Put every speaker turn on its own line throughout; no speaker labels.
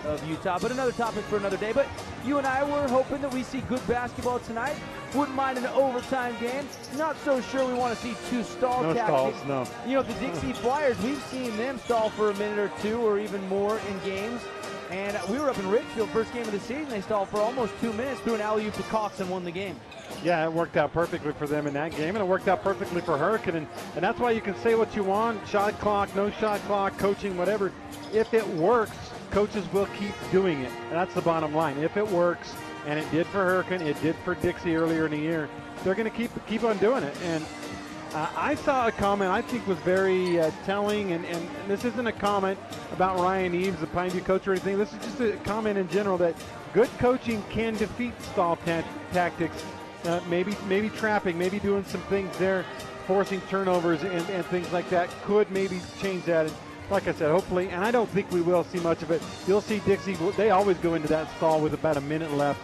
of Utah. But another topic for another day. But you and I were hoping that we see good basketball tonight. Wouldn't mind an overtime game. Not so sure we want to see two stall tactics.
No.
You know, the Dixie Flyers, we've seen them stall for a minute or two or even more in games. And we were up in Richfield, first game of the season. They stalled for almost 2 minutes, threw an alley-oop to Cox and won the game.
Yeah, it worked out perfectly for them in that game, and it worked out perfectly for Hurricane. And that's why you can say what you want, shot clock, no shot clock, coaching, whatever. If it works, coaches will keep doing it. And that's the bottom line. If it works, and it did for Hurricane, it did for Dixie earlier in the year, they're going to keep on doing it. And I saw a comment I think was very telling, and this isn't a comment about Ryan Eves, the Pineview coach or anything. This is just a comment in general that good coaching can defeat stall tactics. Maybe trapping, maybe doing some things there, forcing turnovers and things like that could maybe change that. And like I said, hopefully, and I don't think we will see much of it. You'll see Dixie, they always go into that stall with about a minute left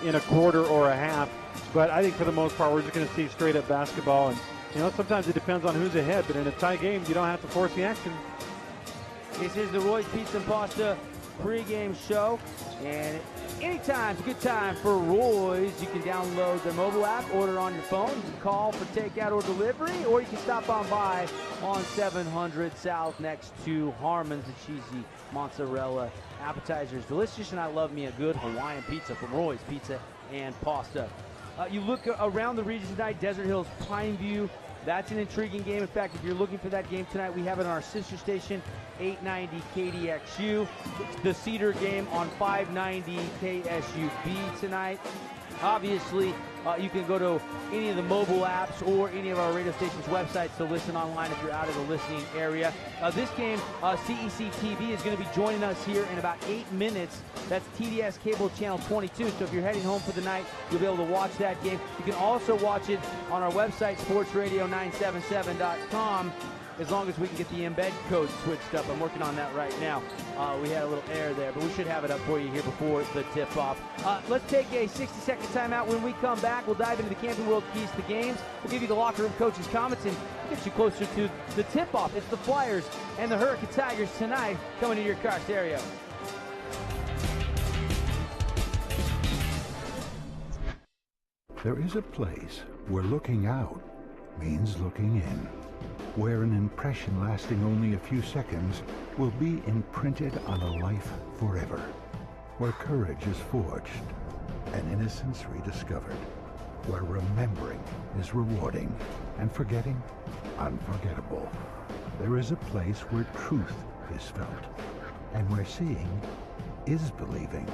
in a quarter or a half. But I think for the most part, we're just going to see straight up basketball. And, you know, sometimes it depends on who's ahead, but in a tie game, you don't have to force the action.
This is the Roy's Pizza and Pasta pregame show. And anytime's a good time for Roy's. You can download the mobile app, order on your phone. You can call for takeout or delivery, or you can stop on by on 700 South next to Harmon's, the cheesy mozzarella appetizers. Delicious, and I love me a good Hawaiian pizza from Roy's Pizza and Pasta. You look around the region tonight, Desert Hills, Pineview. That's an intriguing game. In fact, if you're looking for that game tonight, we have it on our sister station, 890 KDXU. The Cedar game on 590 KSUB tonight. Obviously, you can go to any of the mobile apps or any of our radio stations' websites to listen online if you're out of the listening area. This game, CEC TV is going to be joining us here in about 8 minutes. That's TDS Cable Channel 22. So if you're heading home for the night, you'll be able to watch that game. You can also watch it on our website, sportsradio977.com. As long as we can get the embed code switched up. I'm working on that right now. We had a little error there, but we should have it up for you here before the tip-off. Let's take a 60-second timeout. When we come back, we'll dive into the Camping World keys to games. We'll give you the locker room coaches' comments and get you closer to the tip-off. It's the Flyers and the Hurricane Tigers tonight coming to your car stereo.
There is a place where looking out means looking in, where an impression lasting only a few seconds will be imprinted on a life forever, where courage is forged and innocence rediscovered, where remembering is rewarding and forgetting unforgettable. There is a place where truth is felt and where seeing is believing.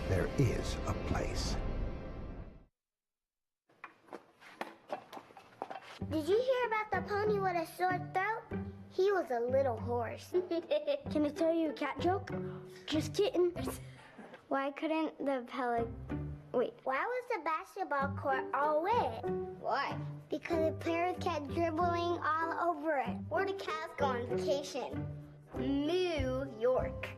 There is a place.
Did you hear about the pony with a sore throat? He was a little horse. Can I tell you a cat joke? Just kidding. Why couldn't the Why was the basketball court all wet? Why? Because the players kept dribbling all over it. Where did cats go on vacation? New York.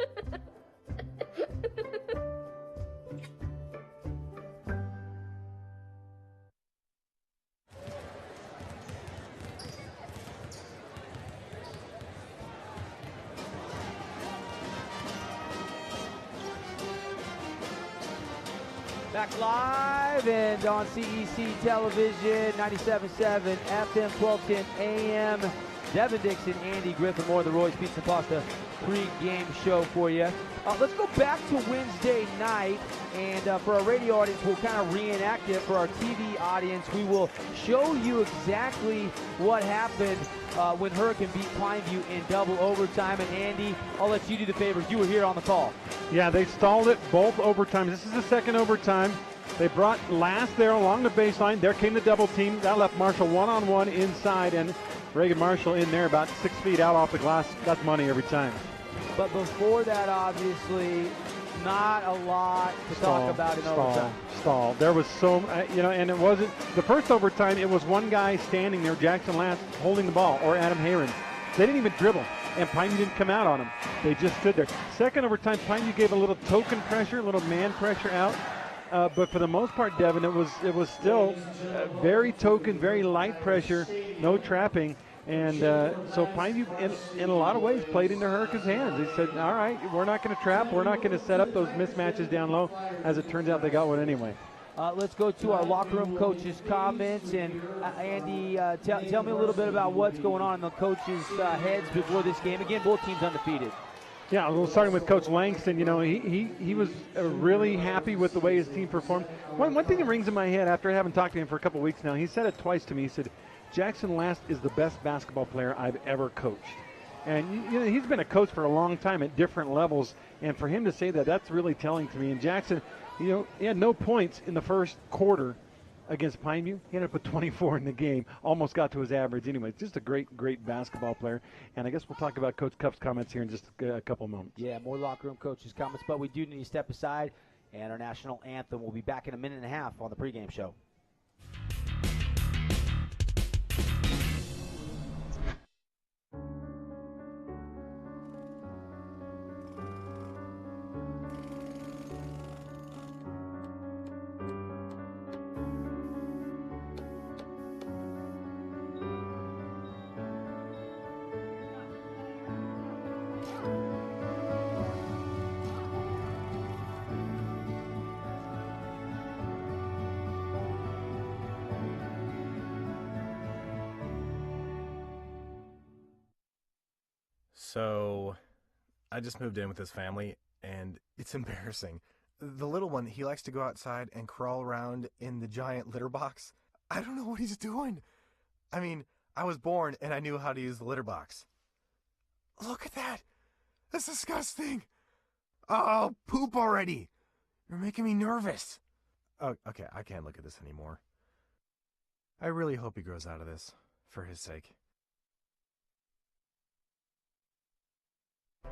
Back live and on CEC Television, 97.7 FM, 1210 AM. Devin Dixon, Andy Griffin, more of the Roy's Pizza Pasta pre-game show for you. Let's go back to Wednesday night, and for our radio audience, we'll kind of reenact it. For our TV audience, we will show you exactly what happened when Hurricane beat Pineview in double overtime. And Andy, I'll let you do the favors. You were here on the call.
Yeah, they stalled it both overtimes. This is the second overtime. They brought Last there along the baseline. There came the double team. That left Marshall one-on-one inside, and Reagan Marshall in there about 6 feet out off the glass. That's money every time.
But before that, obviously, not a lot to talk about in overtime.
Stall. There was so, and it wasn't, the first overtime, it was one guy standing there, Jackson Last, holding the ball, or Adam Hayron. They didn't even dribble, and Pineview didn't come out on him. They just stood there. Second overtime, Pineview gave a little token pressure, a little man pressure out. But for the most part, Devin, it was still very token, very light pressure, no trapping. And so Pineview, in a lot of ways, played into Hurricanes' hands. They said, all right, we're not going to trap. We're not going to set up those mismatches down low. As it turns out, they got one anyway.
Let's go to our locker room coaches' comments. And Andy, tell me a little bit about what's going on in the coaches' heads before this game. Again, both teams undefeated.
Yeah, well, starting with Coach Langston, he was really happy with the way his team performed. One thing that rings in my head after having talked to him for a couple of weeks now, he said it twice to me. He said, Jackson Last is the best basketball player I've ever coached. And he's been a coach for a long time at different levels, and for him to say that, that's really telling to me. And Jackson, he had no points in the first quarter against Pineview. He ended up with 24 in the game, almost got to his average anyway. Just a great basketball player. And I guess we'll talk about Coach Cuff's comments here in just a couple moments.
Yeah, more locker room coaches' comments, but we do need to step aside, and our national anthem will be back in a minute and a half on the pregame show.
So, I just moved in with his family, and it's embarrassing. The little one, he likes to go outside and crawl around in the giant litter box. I don't know what he's doing. I mean, I was born, and I knew how to use the litter box. Look at that. That's disgusting. Oh, poop already. You're making me nervous. Oh, okay, I can't look at this anymore. I really hope he grows out of this, for his sake.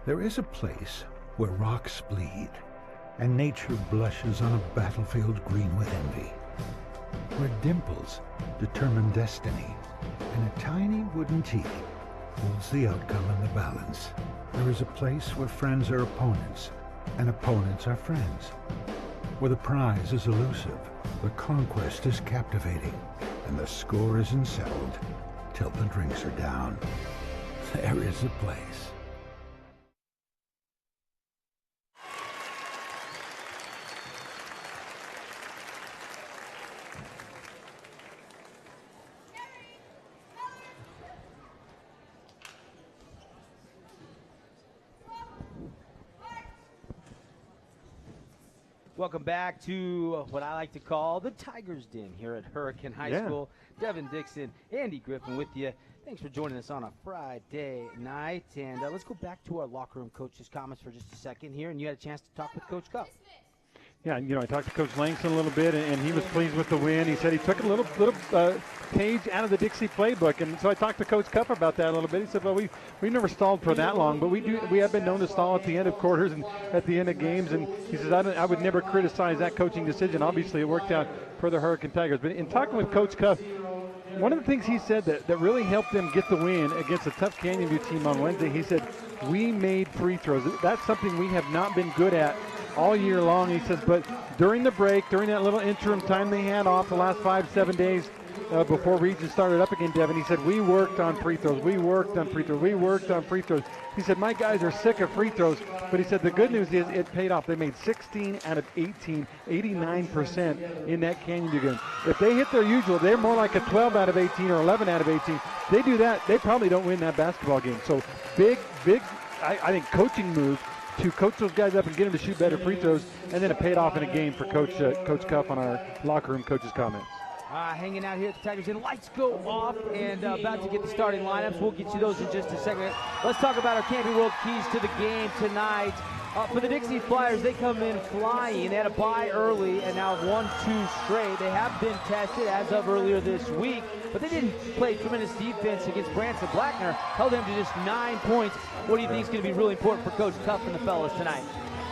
There is a place where rocks bleed, and nature blushes on a battlefield green with envy, where dimples determine destiny, and a tiny wooden teeth holds the outcome in the balance. There is a place where friends are opponents, and opponents are friends, where the prize is elusive, the conquest is captivating, and the score isn't settled till the drinks are down. There is a place.
Welcome back to what I like to call the Tiger's Den here at Hurricane High School. Devin Dixon, Andy Griffin with you. Thanks for joining us on a Friday night. And let's go back to our locker room coach's comments for just a second here. And you had a chance to talk with Coach Cuff.
Yeah, I talked to Coach Langston a little bit, and he was pleased with the win. He said he took a little page out of the Dixie playbook, and so I talked to Coach Cuff about that a little bit. He said, well, we never stalled for that long, but we have been known to stall at the end of quarters and at the end of games, and he says, I would never criticize that coaching decision. Obviously, it worked out for the Hurricane Tigers. But in talking with Coach Cuff, one of the things he said that really helped them get the win against a tough Canyon View team on Wednesday, he said, we made free throws. That's something we have not been good at all year long. He says, but during the break, during that little interim time they had off the last 5-7 days before region started up again, Devin, he said, we worked on free throws. We worked on free throws. We worked on free throws. He said, my guys are sick of free throws, but he said the good news is it paid off. They made 16 out of 18, 89% in that Canyon View game. If they hit their usual, they're more like a 12 out of 18 or 11 out of 18. They do that, they probably don't win that basketball game. So big, I think, coaching move to coach those guys up and get them to shoot better free throws, and then it paid off in a game for Coach Cuff on our locker room coaches' comments.
Hanging out here at the Tigers Den. Lights go off and about to get the starting lineups. We'll get you those in just a second. Let's talk about our Camping World keys to the game tonight. For the Dixie Flyers, they come in flying. They had a bye early and now have won 2 straight. They have been tested as of earlier this week, but they didn't play tremendous defense against Branson Blackner. Held them to just 9 points. What do you think is going to be really important for Coach Cuff and the fellas tonight?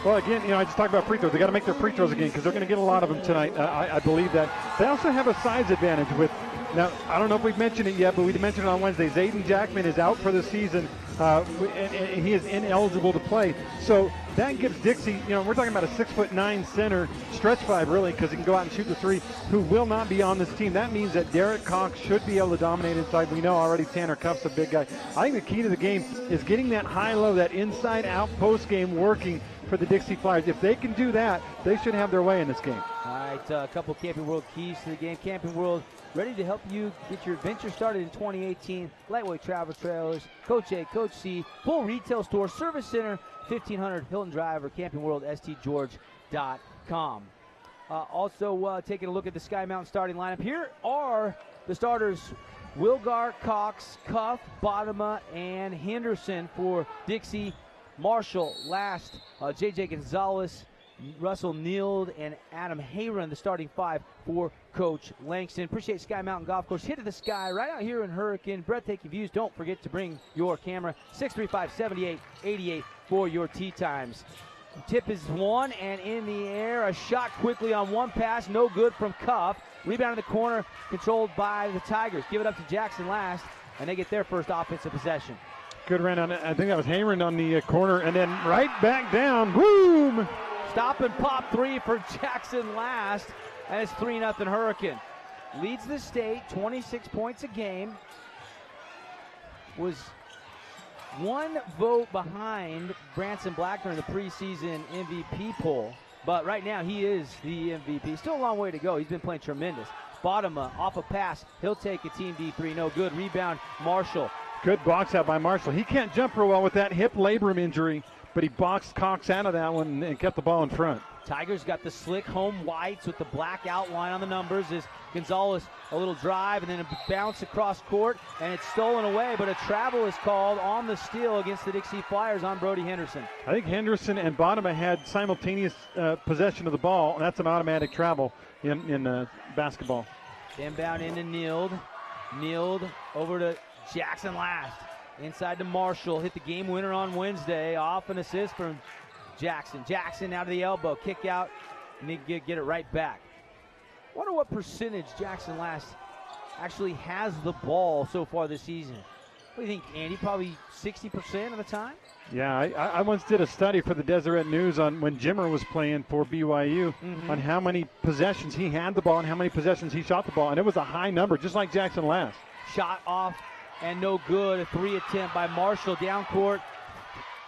Well, again, I just talked about free throws. They got to make their free throws again because they're going to get a lot of them tonight. I believe that. They also have a size advantage with Now, I don't know if we've mentioned it yet, but we mentioned it on Wednesday. Zayden Jackman is out for the season, and he is ineligible to play. So that gives Dixie, we're talking about a 6'9" center, stretch five really, because he can go out and shoot the three, who will not be on this team. That means that Derek Cox should be able to dominate inside. We know already Tanner Cuff's a big guy. I think the key to the game is getting that high-low, that inside-out post game working for the Dixie Flyers. If they can do that, they should have their way in this game.
All right, a couple Camping World keys to the game. Camping World ready to help you get your adventure started in 2018. Lightweight travel trailers, Coach A, Coach C, full retail store, service center, 1500 Hilton Drive, or campingworldstgeorge.com. Also taking a look at the Sky Mountain starting lineup. Here are the starters: Wilgar, Cox, Cuff, Bodema, and Henderson for Dixie. Marshall, Last, J.J. Gonzalez, Russell Neild, and Adam Hayron, the starting five for Coach Langston. Appreciate Sky Mountain Golf Course. Hit to the sky right out here in Hurricane. Breathtaking views. Don't forget to bring your camera. 635-7888 for your tee times. Tip is one, and in the air, a shot quickly on one pass. No good from Cuff. Rebound in the corner, controlled by the Tigers. Give it up to Jackson Last, and they get their first offensive possession.
Good run on it. I think that was Hayron on the corner, and then right back down. Boom!
Stop and pop three for Jackson Last, and it's 3-0 Hurricane. Leads the state, 26 points a game. Was one vote behind Branson Blackner in the preseason MVP poll, but right now he is the MVP. Still a long way to go. He's been playing tremendous. Bodema off a pass. He'll take a team D3. No good. Rebound, Marshall.
Good box out by Marshall. He can't jump real well with that hip labrum injury, but he boxed Cox out of that one and kept the ball in front.
Tigers got the slick home whites with the black outline on the numbers. Is Gonzalez a little drive and then a bounce across court, and it's stolen away, but a travel is called on the steal against the Dixie Flyers on Brody Henderson.
I think Henderson and Bodema had simultaneous possession of the ball, and that's an automatic travel in basketball.
Inbound into Neild. Neild over to Jackson Last. Inside to Marshall. Hit the game winner on Wednesday. Off an assist from Jackson. Jackson out of the elbow. Kick out. Need to get it right back. Wonder what percentage Jackson Last actually has the ball so far this season. What do you think, Andy? Probably 60% of the time?
Yeah, I once did a study for the Deseret News on when Jimmer was playing for BYU on how many possessions he had the ball and how many possessions he shot the ball, and it was a high number, just like Jackson Last.
Shot off and no good. A three attempt by Marshall down court.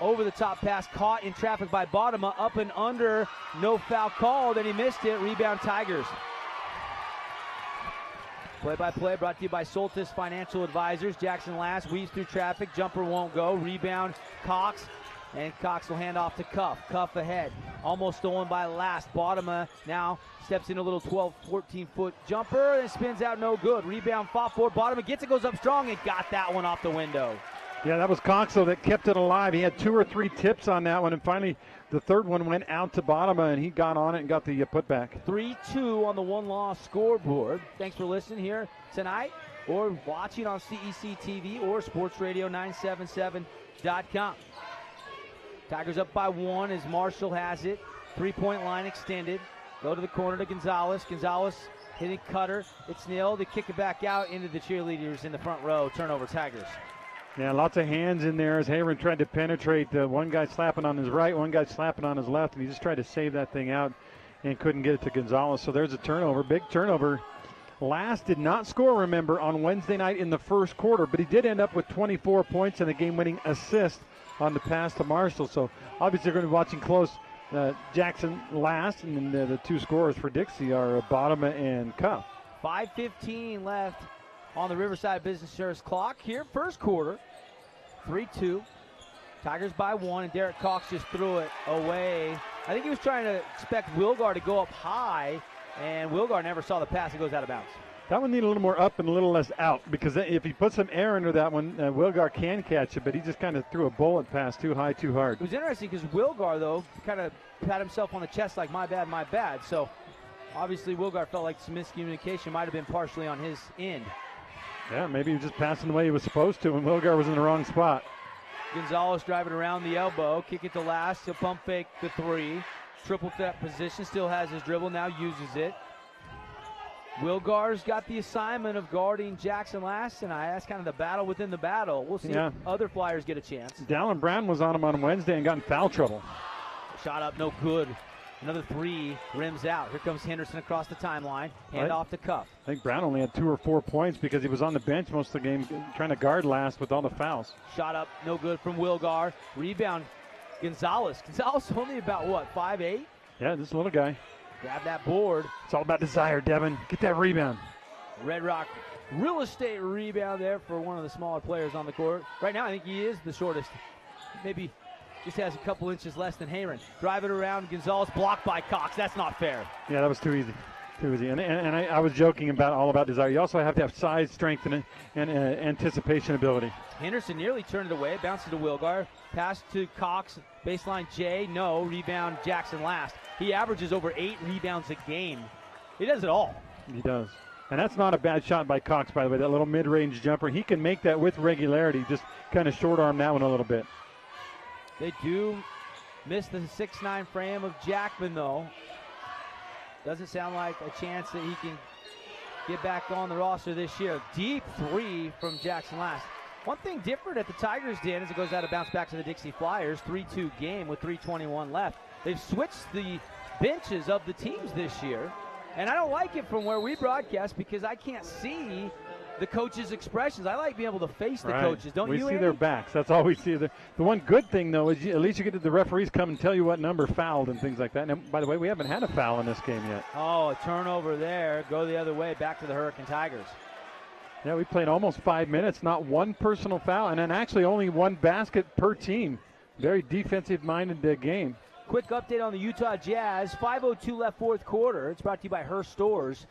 Over the top pass, caught in traffic by Bodema, up and under, no foul called, and he missed it. Rebound Tigers. Play-by-play brought to you by Soltis Financial Advisors. Jackson Last weaves through traffic, jumper won't go. Rebound Cox, and Cox will hand off to Cuff. Cuff ahead, almost stolen by Last. Bodema now steps in a little 12, 14-foot jumper and spins out, no good. Rebound fought for. Bodema gets it, goes up strong, and got that one off the window.
Yeah, that was Cox, though, that kept it alive. He had 2 or 3 tips on that one, and finally the third one went out to Bodema, and he got on it and got the putback.
3-2 on the one-loss scoreboard. Thanks for listening here tonight or watching on CEC TV or sportsradio977.com. Tigers up by 1 as Marshall has it. 3-point line extended. Go to the corner to Gonzalez. Gonzalez hitting cutter. It's Neal to kick it back out into the cheerleaders in the front row. Turnover Tigers.
Yeah, lots of hands in there as Hayron tried to penetrate. One guy slapping on his right, one guy slapping on his left, and he just tried to save that thing out and couldn't get it to Gonzalez. So there's a turnover, big turnover. Last did not score, remember, on Wednesday night in the first quarter, but he did end up with 24 points and a game-winning assist on the pass to Marshall. So obviously they're going to be watching close. Jackson Last, and then the 2 scorers for Dixie are Bodema and Cuff.
5:15 left on the Riverside Business Service clock here, first quarter. 3-2. Tigers by 1, and Derek Cox just threw it away. I think he was trying to expect Wilgar to go up high, and Wilgar never saw the pass. It goes out of bounds.
That one needed a little more up and a little less out, because if he puts some air under that one, Wilgar can catch it, but he just kind of threw a bullet pass too high, too hard.
It was interesting because Wilgar, though, kind of pat himself on the chest like, my bad, my bad. So obviously Wilgar felt like some miscommunication might have been partially on his end.
Yeah, maybe he was just passing the way he was supposed to, and Wilgar was in the wrong spot.
Gonzalez driving around the elbow, kick it to Last, he'll pump fake the 3. Triple threat position, still has his dribble, now uses it. Wilgar's got the assignment of guarding Jackson Last tonight. That's kind of the battle within the battle. We'll see if other Flyers get a chance.
Dallin Brown was on him on Wednesday and got in foul trouble.
Shot up, no good. Another three, rims out. Here comes Henderson across the timeline. Hand off to Cuff.
I think Brown only had 2 or 4 points because he was on the bench most of the game trying to guard Last with all the fouls.
Shot up, no good from Wilgar. Rebound, Gonzalez. Gonzalez only about, what, 5'8"?
Yeah, this little guy.
Grab that board.
It's all about desire, Devin. Get that rebound.
Red Rock real estate rebound there for one of the smaller players on the court. Right now, I think he is the shortest. Maybe just has a couple inches less than Hayron. Drive it around. Gonzalez blocked by Cox. That's not fair.
Yeah, that was too easy. Too easy. And I was joking all about desire. You also have to have size, strength, and anticipation ability.
Henderson nearly turned it away. Bounces to Wilgar. Pass to Cox. Baseline Jay. No. Rebound Jackson Last. He averages over 8 rebounds a game. He does it all.
He does. And that's not a bad shot by Cox, by the way. That little mid-range jumper. He can make that with regularity. Just kind of short-arm that one a little bit.
They do miss the 6'9" frame of Jackman, though. Doesn't sound like a chance that he can get back on the roster this year. Deep three from Jackson Last. One thing different at the Tigers den as it goes out of bounce back to the Dixie Flyers. 3-2 game with 3:21 left. They've switched the benches of the teams this year. And I don't like it from where we broadcast because I can't see the coaches' expressions. I like being able to face the coaches. Don't you,
We see
Andy?
their backs. That's all we see. The one good thing, though, is at least you get the referees come and tell you what number fouled and things like that. And by the way, we haven't had a foul in this game yet.
Oh, a turnover there. Go the other way, back to the Hurricane Tigers.
Yeah, we played almost 5 minutes, not one personal foul, and then actually only one basket per team. Very defensive-minded game.
Quick update on the Utah Jazz. 5:02 left fourth quarter. It's brought to you by Her Stores.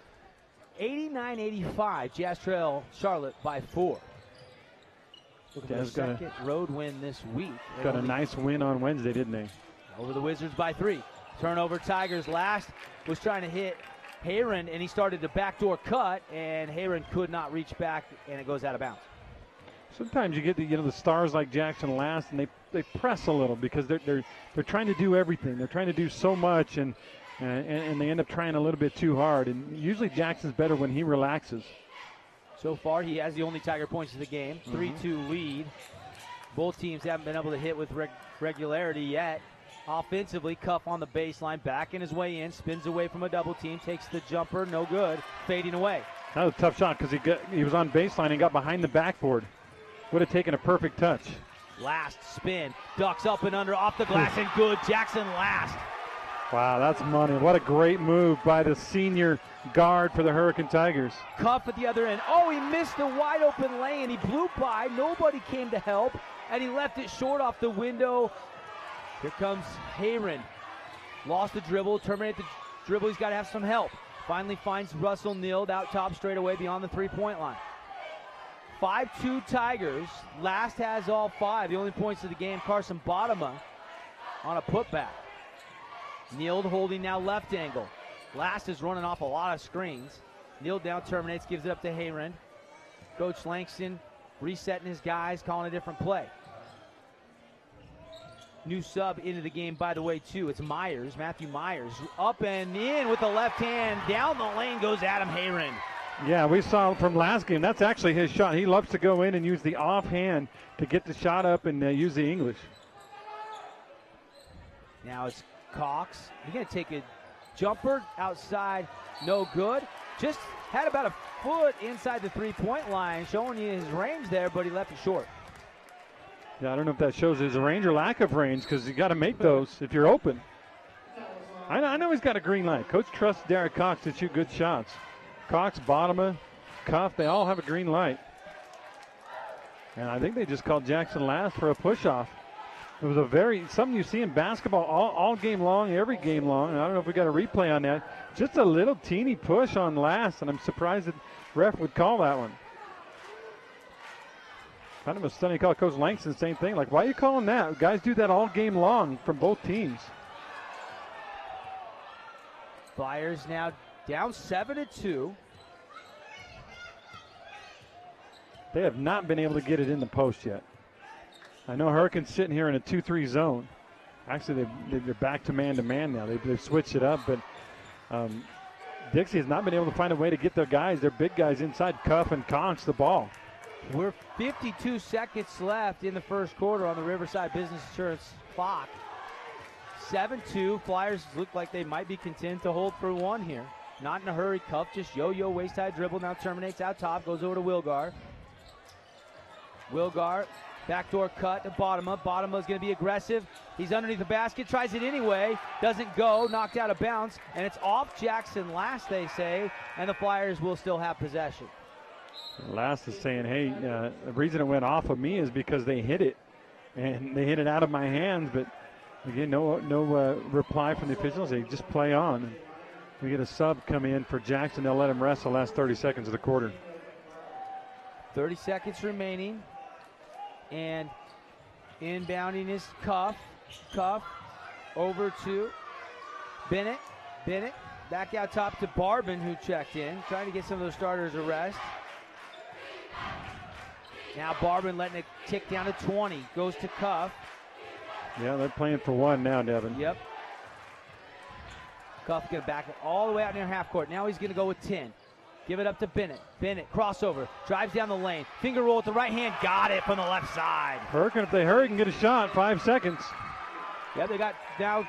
89-85. Jazz trail Charlotte by 4. Looking for a second road win this week.
Got a nice win on Wednesday, didn't they?
Over the Wizards by 3. Turnover Tigers. Last was trying to hit Hayron, and he started the backdoor cut, and Hayron could not reach back, and it goes out of bounds.
Sometimes you get the stars like Jackson Last, and they press a little because they're trying to do everything. They're trying to do so much, and they end up trying a little bit too hard. And usually Jackson's better when he relaxes.
So far, he has the only Tiger points of the game. 3-2 lead. Both teams haven't been able to hit with regularity yet. Offensively, Cuff on the baseline, backing his way in, spins away from a double team, takes the jumper, no good, fading away.
That was a tough shot because he was on baseline and got behind the backboard. Would have taken a perfect touch.
Last spin, ducks up and under, off the glass, and good. Jackson Last.
Wow, that's money. What a great move by the senior guard for the Hurricane Tigers.
Cuff at the other end. Oh, he missed the wide open lane. He blew by. Nobody came to help, and he left it short off the window. Here comes Hayron. Lost the dribble, terminate the dribble. He's got to have some help. Finally finds Russell Neild out top straight away beyond the three-point line. 5-2 Tigers. Last has all 5. The only points of the game, Carson Bottoма on a putback. Neild holding now left angle. Last is running off a lot of screens. Neild down, terminates, gives it up to Hayron. Coach Langston resetting his guys, calling a different play. New sub into the game, by the way, too. It's Myers, Matthew Myers. Up and in with the left hand. Down the lane goes Adam Hayron.
Yeah, we saw from last game. That's actually his shot. He loves to go in and use the offhand to get the shot up and use the English.
Now it's Cox. He's going to take a jumper outside. No good. Just had about a foot inside the three-point line, showing you his range there, but he left it short.
Yeah, I don't know if that shows his range or lack of range because you got to make those if you're open. I know he's got a green light. Coach trusts Derek Cox to shoot good shots. Cox, Bottoма, Cuff, they all have a green light. And I think they just called Jackson Last for a push-off. It was something you see in basketball all game long, every game long. And I don't know if we got a replay on that. Just a little teeny push on Last, and I'm surprised that ref would call that one. Kind of a stunning call. Coach Langston, same thing. Like, why are you calling that? Guys do that all game long from both teams.
Flyers now down 7-2.
They have not been able to get it in the post yet. I know Hurricanes sitting here in a 2-3 zone. Actually, they're back to man-to-man now. They've switched it up, but Dixie has not been able to find a way to get their guys, their big guys, inside Cuff and Conch the ball.
We're 52 seconds left in the first quarter on the Riverside Business Insurance clock. 7-2. Flyers look like they might be content to hold for one here. Not in a hurry. Cuff just yo-yo, waist-high dribble. Now terminates out top. Goes over to Wilgar. Wilgar, backdoor cut to Bottoма. Bottoma's going to be aggressive. He's underneath the basket. Tries it anyway. Doesn't go. Knocked out of bounds. And it's off Jackson Last, they say. And the Flyers will still have possession.
Last is saying, hey, the reason it went off of me is because they hit it. And they hit it out of my hands. But, again, no reply from the officials. They just play on. And we get a sub come in for Jackson. They'll let him rest the last 30 seconds of the quarter.
30 seconds remaining. And inbounding is Cuff. Cuff over to Bennett. Bennett back out top to Barbin, who checked in. Trying to get some of those starters a rest. Now Barbin letting it tick down to 20. Goes to Cuff.
Yeah, they're playing for one now, Devin.
Yep. Cuff going to back it all the way out near half court. Now he's going to go with 10. Give it up to Bennett. Bennett, crossover, drives down the lane. Finger roll with the right hand. Got it from the left side.
Hurricane, if they hurry, can get a shot. 5 seconds.
Yeah, they got now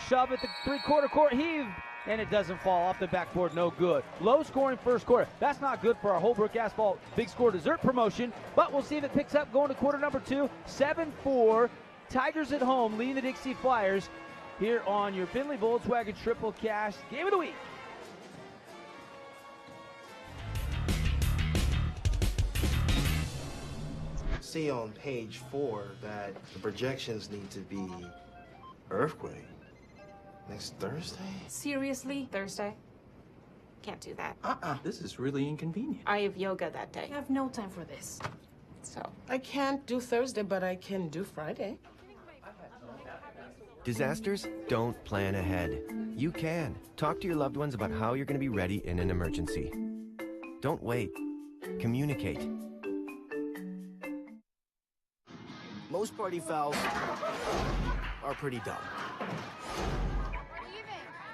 shove at the three-quarter court heave, and it doesn't fall off the backboard. No good. Low-scoring first quarter. That's not good for our Holbrook Asphalt Big Score Dessert promotion, but we'll see if it picks up going to quarter number 2. 7-4. Tigers at home leading the Dixie Flyers here on your Finley Volkswagen Triple Cash Game of the Week.
See on page 4 that the projections need to be earthquake next Thursday.
Seriously? Thursday? Can't do that.
This is really inconvenient.
I have yoga that day.
I have no time for this.
So,
I can't do Thursday, but I can do Friday.
Disasters don't plan ahead. You can. Talk to your loved ones about how you're going to be ready in an emergency. Don't wait. Communicate.
Most party fouls are pretty dumb.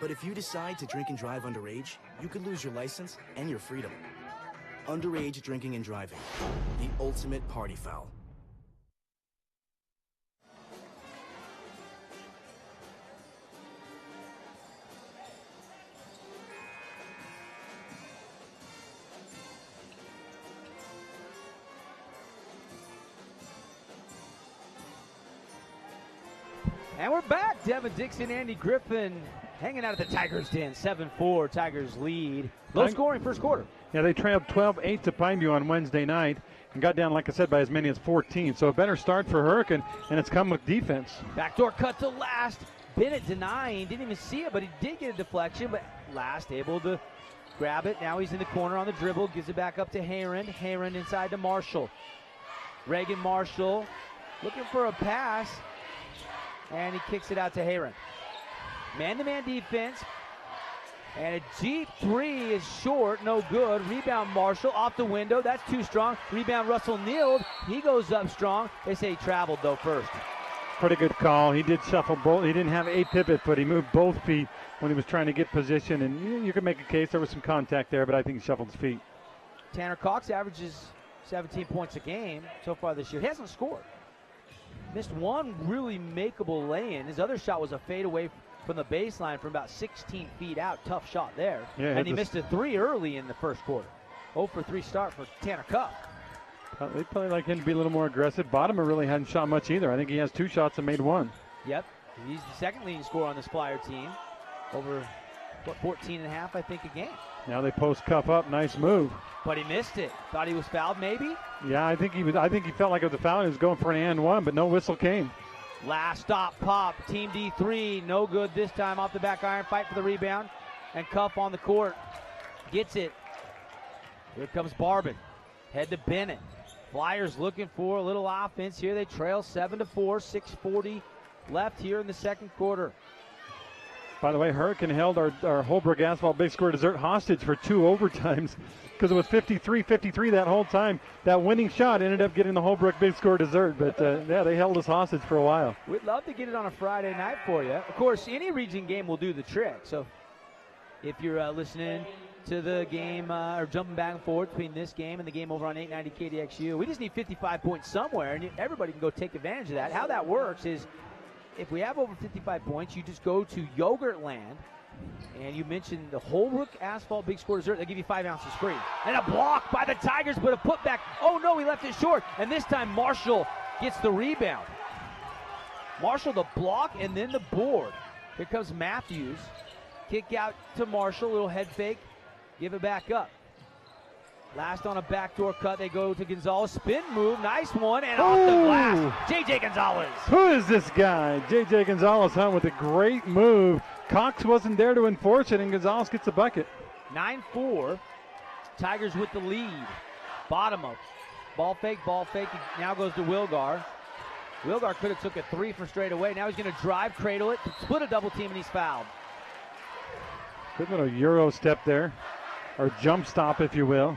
But if you decide to drink and drive underage, you could lose your license and your freedom. Underage drinking and driving, the ultimate party foul.
And we're back. Devin Dixon, Andy Griffin hanging out at the Tigers' den. 7-4, Tigers lead. Low scoring first quarter.
Yeah, they trailed 12-8 to Pineview on Wednesday night and got down, like I said, by as many as 14. So a better start for Hurricane, and it's come with defense.
Backdoor cut to Last. Bennett denying, didn't even see it, but he did get a deflection, but Last able to grab it. Now he's in the corner on the dribble, gives it back up to Heron. Heron inside to Marshall. Reagan Marshall looking for a pass. And he kicks it out to Heron. Man-to-man defense. And a deep three is short, no good. Rebound Marshall off the window. That's too strong. Rebound Russell Neild. He goes up strong. They say he traveled, though, first.
Pretty good call. He did shuffle both. He didn't have a pivot, but he moved both feet when he was trying to get position. And you can make a case there was some contact there, but I think he shuffled his feet.
Tanner Cox averages 17 points a game so far this year. He hasn't scored. Missed one really makeable lay-in. His other shot was a fadeaway from the baseline from about 16 feet out. Tough shot there.
Yeah,
and he missed a 3 early in the first quarter. 0 for 3 start for Tanner Cup.
They probably like him to be a little more aggressive. Bottomer really hadn't shot much either. I think he has 2 shots and made 1.
Yep. He's the second leading scorer on this Flyer team. Over, 14 and a half, I think, a game.
Now they post Cuff up. Nice move.
But he missed it. Thought he was fouled, maybe?
Yeah, I think he felt like it was a foul. He was going for an and one, but no whistle came.
Last stop pop. Team D3. No good this time off the back iron. Fight for the rebound. And Cuff on the court. Gets it. Here comes Barbin. Head to Bennett. Flyers looking for a little offense here. They trail 7-4. 6:40 left here in the second quarter.
By the way, Hurricane held our Holbrook Asphalt Big Score Dessert hostage for 2 overtimes because it was 53-53 that whole time. That winning shot ended up getting the Holbrook Big Score Dessert, but yeah, they held us hostage for a while.
We'd love to get it on a Friday night for you. Of course, any region game will do the trick. So if you're listening to the game or jumping back and forth between this game and the game over on 890 KDXU. We just need 55 points somewhere, and everybody can go take advantage of that. How that works is if we have over 55 points, you just go to Yogurtland, and you mentioned the Holbrook Asphalt Big Score Dessert. They give you 5 ounces free. And a block by the Tigers, but a putback. Oh, no, he left it short. And this time Marshall gets the rebound. Marshall the block and then the board. Here comes Matthews. Kick out to Marshall, little head fake. Give it back up. Last on a backdoor cut, they go to Gonzalez. Spin move, nice one, and off the glass. J.J. Gonzalez.
Who is this guy? J.J. Gonzalez, with a great move. Cox wasn't there to enforce it, and Gonzalez gets the bucket.
9-4. Tigers with the lead. Bottom of. Ball fake. Now goes to Wilgar. Wilgar could have took a 3 from straight away. Now he's going to drive, cradle it, split a double team, and he's fouled.
Good little Euro step there, or jump stop, if you will.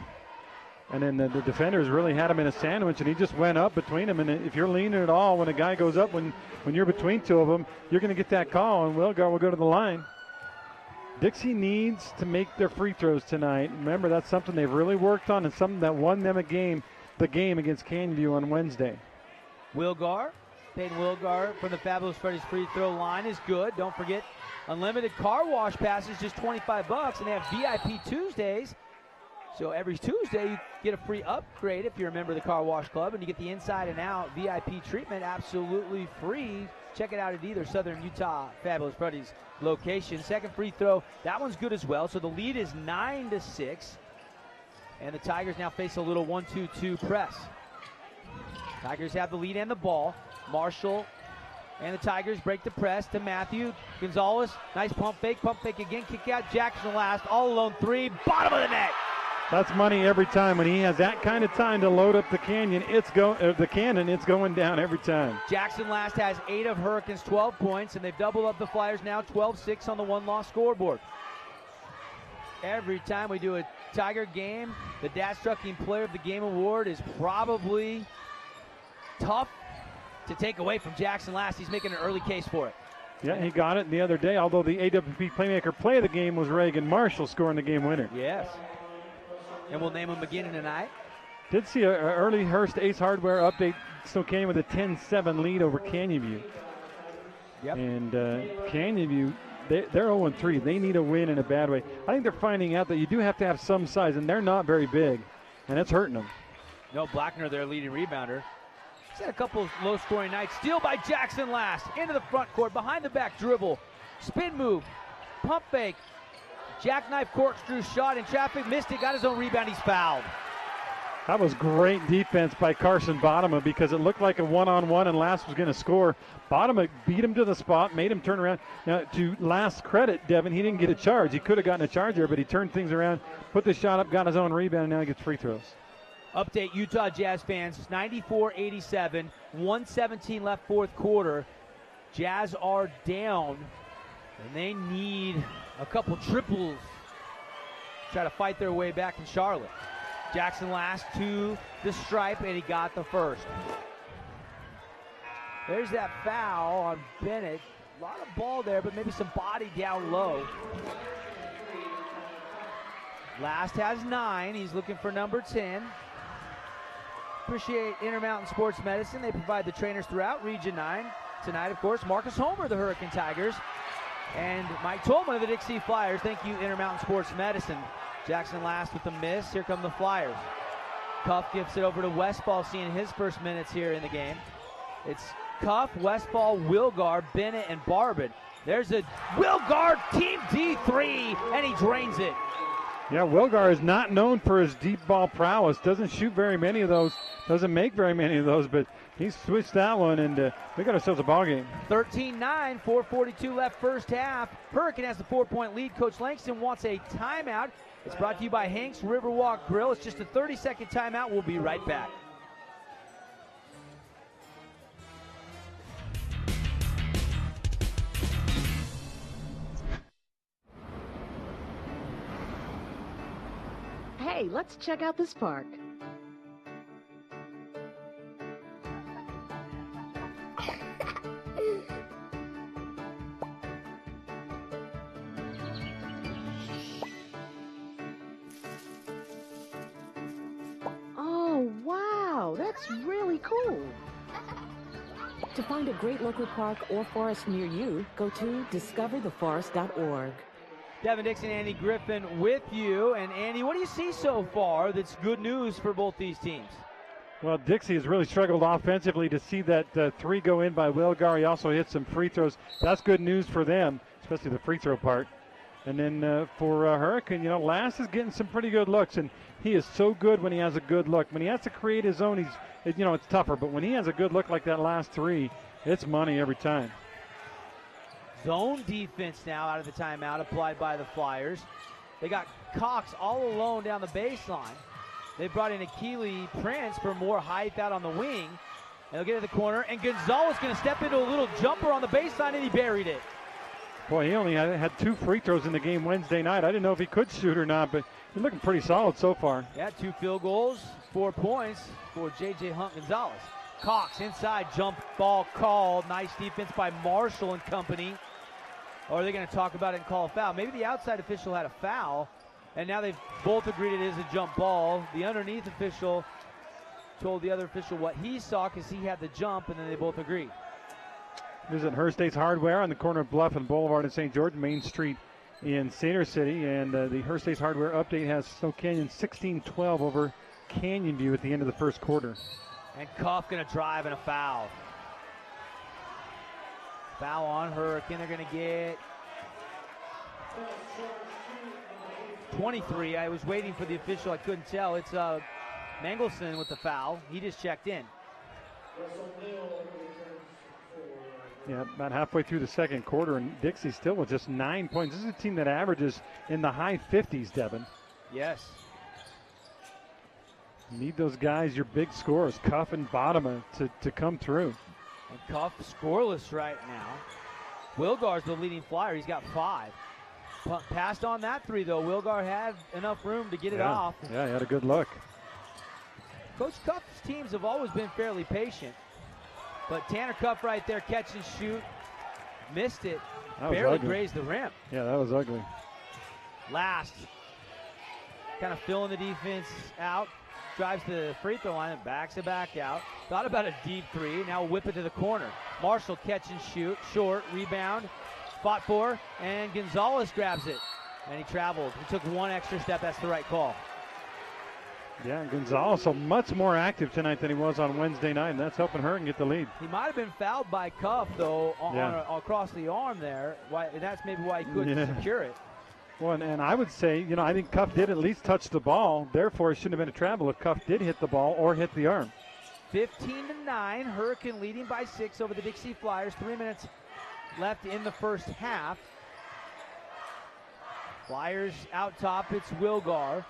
And then the defenders really had him in a sandwich, and he just went up between them. And if you're leaning at all, when a guy goes up, when you're between two of them, you're going to get that call, and Wilgar will go to the line. Dixie needs to make their free throws tonight. Remember, that's something they've really worked on and something that won them the game against Canview on Wednesday.
Wilgar, Peyton Wilgar from the Fabulous Freddy's free throw line is good. Don't forget, unlimited car wash passes, just $25, and they have VIP Tuesdays. So every Tuesday you get a free upgrade if you're a member of the Car Wash Club, and you get the inside and out VIP treatment absolutely free. Check it out at either Southern Utah Fabulous Freddy's location. Second free throw, that one's good as well. So the lead is 9-6, and the Tigers now face a little 1-2-2 press. Tigers have the lead and the ball. Marshall and the Tigers break the press to Matthew. Gonzalez, nice pump fake again, kick out. Jackson last, all alone 3, bottom of the net.
That's money every time. When he has that kind of time to load up the cannon, it's going down every time.
Jackson last has 8 of Hurricanes' 12 points, and they've doubled up the Flyers now, 12-6 on the one-loss scoreboard. Every time we do a Tiger game, the Dad Trucking Player of the Game award is probably tough to take away from Jackson last. He's making an early case for it.
Yeah, he got it the other day, although the AWP Playmaker Play of the Game was Reagan Marshall scoring the game winner.
Yes. And we'll name him again tonight.
Did see an early Hearst Ace Hardware update. Still came with a 10-7 lead over Canyon View.
Yep.
And Canyon View, they're 0-3. They need a win in a bad way. I think they're finding out that you do have to have some size, and they're not very big, and it's hurting them.
No, Blackner, their leading rebounder. He's had a couple of low-scoring nights. Steal by Jackson last. Into the front court, behind the back dribble. Spin move, pump fake. Jackknife corkscrew shot in traffic, missed it, got his own rebound, he's fouled.
That was great defense by Carson Bottoма because it looked like a one-on-one and Last was going to score. Bottoma beat him to the spot, made him turn around. Now, to Last credit, Devin, he didn't get a charge. He could have gotten a charge there, but he turned things around, put the shot up, got his own rebound, and now he gets free throws.
Update Utah Jazz fans, 94-87, 1:17 left fourth quarter. Jazz are down, and they need a couple triples to try to fight their way back in Charlotte. Jackson last to the stripe, and he got the first. There's that foul on Bennett. A lot of ball there, but maybe some body down low. Last has 9. He's looking for number 10. Appreciate Intermountain Sports Medicine. They provide the trainers throughout Region 9. Tonight, of course, Marcus Homer, the Hurricane Tigers. And Mike Tolman of the Dixie Flyers. Thank you, Intermountain Sports Medicine. Jackson last with the miss. Here come the Flyers. Cuff gives it over to Westfall, seeing his first minutes here in the game. It's Cuff, Westfall, Wilgar, Bennett, and Barbin. There's a Wilgar Team D3, and he drains it.
Yeah, Wilgar is not known for his deep ball prowess. Doesn't shoot very many of those. Doesn't make very many of those, but he's switched that one, and we got ourselves a ball game.
13-9, 4:42 left first half. Hurricane has the 4-point lead. Coach Langston wants a timeout. It's brought to you by Hank's Riverwalk Grill. It's just a 30-second timeout. We'll be right back.
Hey, let's check out this park. That's really cool.
To find a great local park or forest near you, go to discovertheforest.org.
Devin Dixie and Andy Griffin with you. And Andy, what do you see so far that's good news for both these teams?
Well, Dixie has really struggled offensively. To see that 3 go in by Wilgar. He also hit some free throws. That's good news for them, especially the free throw part. And then for Hurricane, Lass is getting some pretty good looks, and he is so good when he has a good look. When he has to create his own, it's tougher. But when he has a good look like that last 3, it's money every time.
Zone defense now out of the timeout applied by the Flyers. They got Cox all alone down the baseline. They brought in Akili Prince for more height out on the wing. They'll get to the corner, and Gonzalez going to step into a little jumper on the baseline, and he buried it.
Boy, he only had 2 free throws in the game Wednesday night. I didn't know if he could shoot or not, but he's looking pretty solid so far.
Yeah, 2 field goals, 4 points for J.J. Hunt Gonzalez. Cox inside, jump ball called. Nice defense by Marshall and company. Or are they going to talk about it and call a foul? Maybe the outside official had a foul, and now they've both agreed it is a jump ball. The underneath official told the other official what he saw because he had the jump, and then they both agreed.
Visit Herstate's Hardware on the corner of Bluff and Boulevard in St. George, Main Street in Cedar City. And the Herstate's Hardware update has Snow Canyon 16-12 over Canyon View at the end of the first quarter.
And Cuff going to drive and a foul. Foul on Hurricane. They're going to get 23. I was waiting for the official. I couldn't tell. It's Mangelson with the foul. He just checked in.
Yeah, about halfway through the second quarter, and Dixie still with just 9 points. This is a team that averages in the high 50s, Devin.
Yes.
You need those guys, your big scorers, Cuff and Bottoма, to come through.
And Cuff scoreless right now. Wilgar's the leading Flyer. He's got 5. Passed on that 3, though. Wilgar had enough room to get it off.
Yeah, he had a good look.
Coach Cuff's teams have always been fairly patient. But Tanner Cuff right there, catch and shoot. Missed it. Barely grazed the rim.
Yeah, that was ugly.
Last. Kind of filling the defense out. Drives to the free throw line and backs it back out. Thought about a deep 3. Now whip it to the corner. Marshall catch and shoot. Short. Rebound. Fought for. And Gonzalez grabs it. And he traveled. He took 1 extra step. That's the right call.
Yeah, Gonzalez so much more active tonight than he was on Wednesday night, and that's helping her and get the lead.
He might have been fouled by Cuff, though, across the arm there. That's maybe why he couldn't secure it.
Well, and I would say, I think Cuff did at least touch the ball. Therefore, it shouldn't have been a travel if Cuff did hit the ball or hit the arm.
15-9, Hurricane leading by 6 over the Dixie Flyers. 3 minutes left in the first half. Flyers out top, it's Wilgar.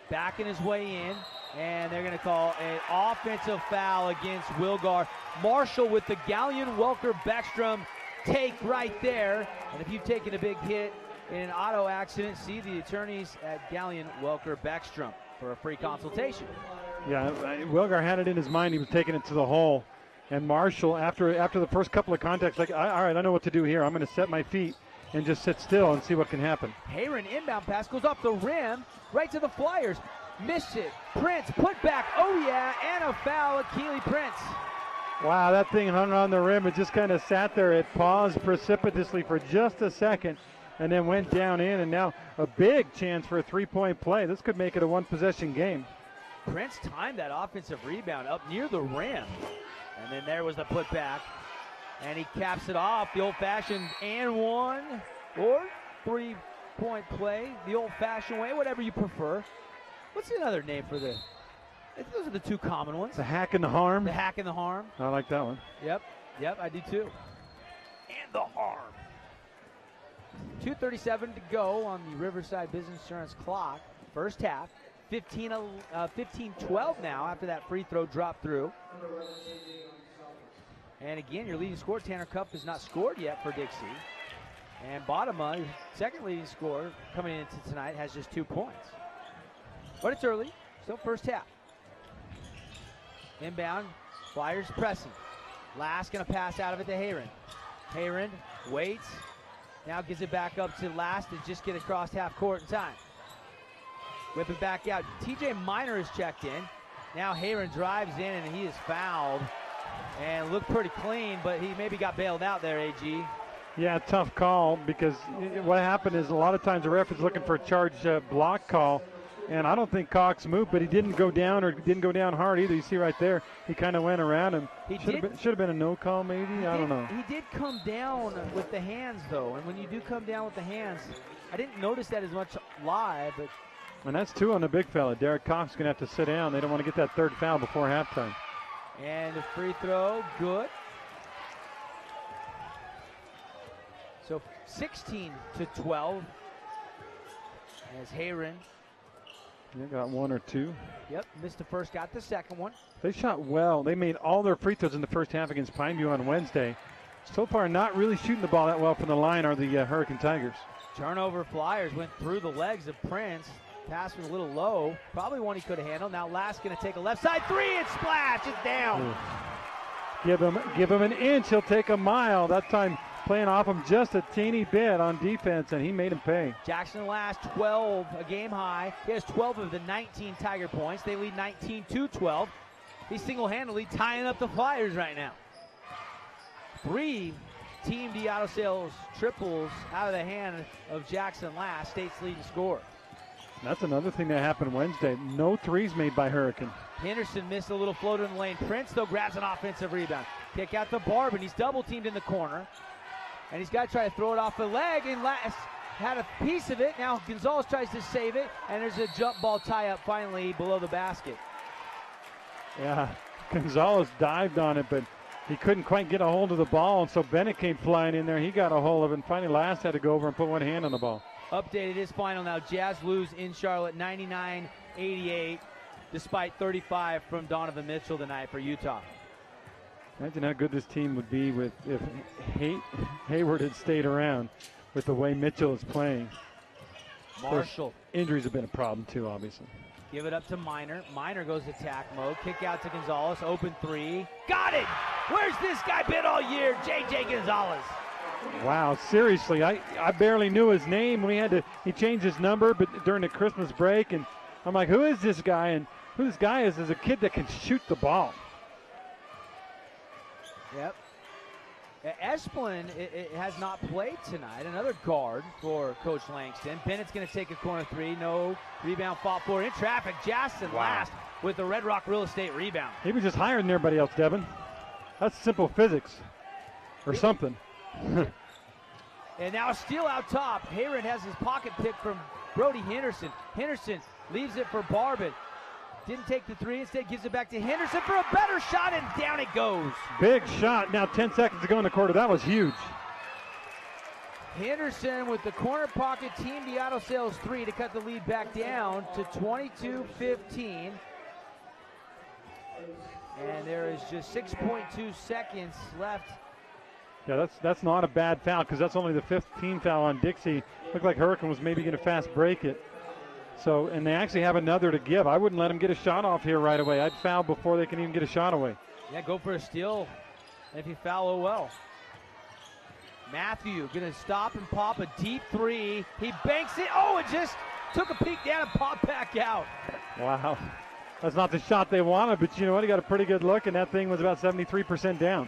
Backing his way in, and they're going to call an offensive foul against Wilgar. Marshall with the Gallion-Welker-Beckstrom take right there. And if you've taken a big hit in an auto accident, see the attorneys at Gallion-Welker-Beckstrom for a free consultation.
Yeah, Wilgar had it in his mind. He was taking it to the hole. And Marshall, after the first couple of contacts, all right, I know what to do here. I'm going to set my feet and just sit still and see what can happen.
Heron inbound pass goes off the rim, right to the Flyers. Missed it. Prince put back. Oh yeah, and a foul. Akili Prince.
Wow, that thing hung on the rim. It just kind of sat there. It paused precipitously for just a second and then went down in. And now a big chance for a 3-point play. This could make it a 1-possession game.
Prince timed that offensive rebound up near the rim. And then there was the putback. And he caps it off the old-fashioned and 1 or 3-point play, the old-fashioned way, whatever you prefer. What's another name for this? Those are the 2 common ones.
The hack and the harm.
The hack and the harm.
I like that one.
Yep, I do too. And the harm. 2:37 to go on the Riverside Business Insurance clock. First half, 15-12 now after that free throw dropped through. And again, your leading scorer, Tanner Cuff, has not scored yet for Dixie. And Bottoma, your second leading scorer coming into tonight, has just 2 points. But it's early, still first half. Inbound, Flyers pressing. Last going to pass out of it to Heron. Heron waits, now gives it back up to Last to just get across half court in time. Whip it back out. TJ Miner is checked in. Now Hayron drives in and he is fouled and looked pretty clean, but he maybe got bailed out there, AG.
Yeah, tough call, because what happened is a lot of times the ref is looking for a charge block call, and I don't think Cox moved, but he didn't go down or didn't go down hard either. You see right there, he kind of went around him. Should have been a no call maybe. I don't know.
He did come down with the hands though, and when you do come down with the hands, I didn't notice that as much live, but.
And that's 2 on the big fella. Derek Cox is going to have to sit down. They don't want to get that 3rd foul before halftime.
And the free throw, good. So 16-12 as Hayron.
They got 1 or 2.
Yep, missed the first, got the second one.
They shot well. They made all their free throws in the first half against Pineview on Wednesday. So far, not really shooting the ball that well from the line are the Hurricane Tigers.
Turnover, Flyers went through the legs of Prince. Pass was a little low. Probably one he could have handled. Now Last going to take a left side 3 and splash. It's down.
Ooh. Give him an inch. He'll take a mile. That time playing off him just a teeny bit on defense, and he made him pay.
Jackson Last 12, a game high. He has 12 of the 19 Tiger points. They lead 19-12. He's single-handedly tying up the Flyers right now. 3 Team D Auto Sales triples out of the hand of Jackson Last, state's leading scorer.
That's another thing that happened Wednesday. No threes made by Hurricane.
Henderson missed a little floater in the lane. Prince, though, grabs an offensive rebound. Kick out to Barb, and he's double-teamed in the corner. And he's got to try to throw it off the leg, and Last had a piece of it. Now Gonzalez tries to save it, and there's a jump ball tie-up finally below the basket.
Yeah, Gonzalez dived on it, but he couldn't quite get a hold of the ball, and so Bennett came flying in there. He got a hold of it, and finally Last had to go over and put one hand on the ball.
Updated is final now. Jazz lose in Charlotte 99-88, despite 35 from Donovan Mitchell tonight for Utah.
Imagine how good this team would be if Hayward had stayed around with the way Mitchell is playing.
Marshall.
Injuries have been a problem too, obviously.
Give it up to Minor. Minor goes attack mode. Kick out to Gonzalez. Open 3. Got it! Where's this guy been all year? J.J. Gonzalez.
Wow, seriously, I barely knew his name. He changed his number but during the Christmas break, and I'm like, who is this guy? And who this guy is a kid that can shoot the ball.
Yep. Esplin has not played tonight. Another guard for Coach Langston. Bennett's going to take a corner 3. No rebound fought for in traffic. Jackson Last with the Red Rock Real Estate rebound.
He was just higher than everybody else, Devin. That's simple physics or something.
And now a steal out top. Hayron has his pocket pick from Brody Henderson. Henderson leaves it for Barbin. Didn't take the 3, instead gives it back to Henderson for a better shot, and down it goes.
Big shot. Now 10 seconds to go in the quarter. That was huge.
Henderson with the corner pocket, Team D Auto Sales 3 to cut the lead back down to 22-15. And there is just 6.2 seconds left.
Yeah, that's not a bad foul, because that's only the 5th team foul on Dixie. Looked like Hurricane was maybe going to fast break it. So, and they actually have another to give. I wouldn't let them get a shot off here right away. I'd foul before they can even get a shot away.
Yeah, go for a steal. If you foul, oh well. Matthew going to stop and pop a deep 3. He banks it. Oh, it just took a peek down and popped back out.
Wow. That's not the shot they wanted, but you know what? He got a pretty good look, and that thing was about 73% down.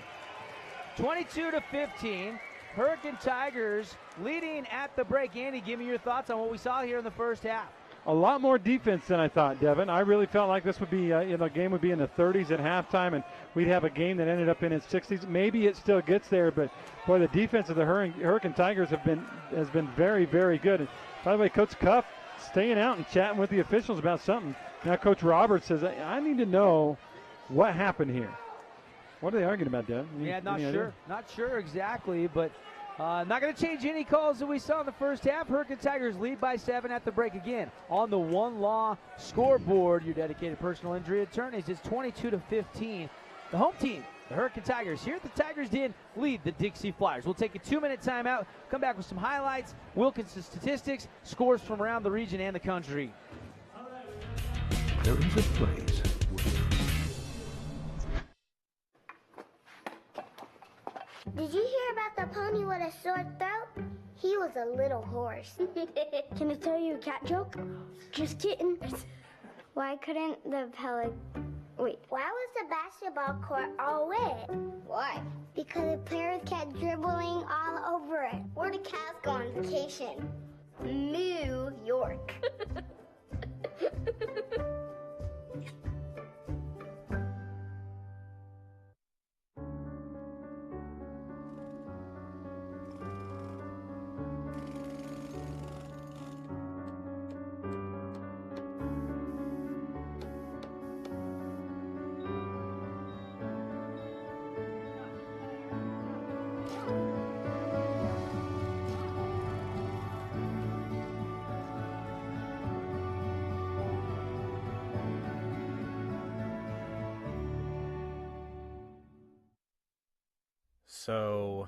22-15. Hurricane Tigers leading at the break. Andy, give me your thoughts on what we saw here in the first half.
A lot more defense than I thought, Devin. I really felt like this would be, game would be in the 30s at halftime, and we'd have a game that ended up in its 60s. Maybe it still gets there, but boy, the defense of the Hurricane Tigers has been very, very good. And by the way, Coach Cuff staying out and chatting with the officials about something. Now Coach Roberts says, I need to know what happened here. What are they arguing about, Devin?
Yeah, not sure. Not sure exactly, but not going to change any calls that we saw in the first half. Hurricane Tigers lead by 7 at the break again. On the One Law scoreboard, your dedicated personal injury attorneys, it's 22-15. The home team, the Hurricane Tigers, here at the Tigers Den, lead the Dixie Flyers. We'll take a 2-minute timeout, come back with some highlights, Wilkins' statistics, scores from around the region and the country.
There is a place
Did you hear about the pony with a sore throat? He was a little horse. Can I tell you a cat joke? Just kidding. Why couldn't the Wait, why was the basketball court all wet? Why? Because the players kept dribbling all over it. Where the Cavs go on vacation? New York.
So,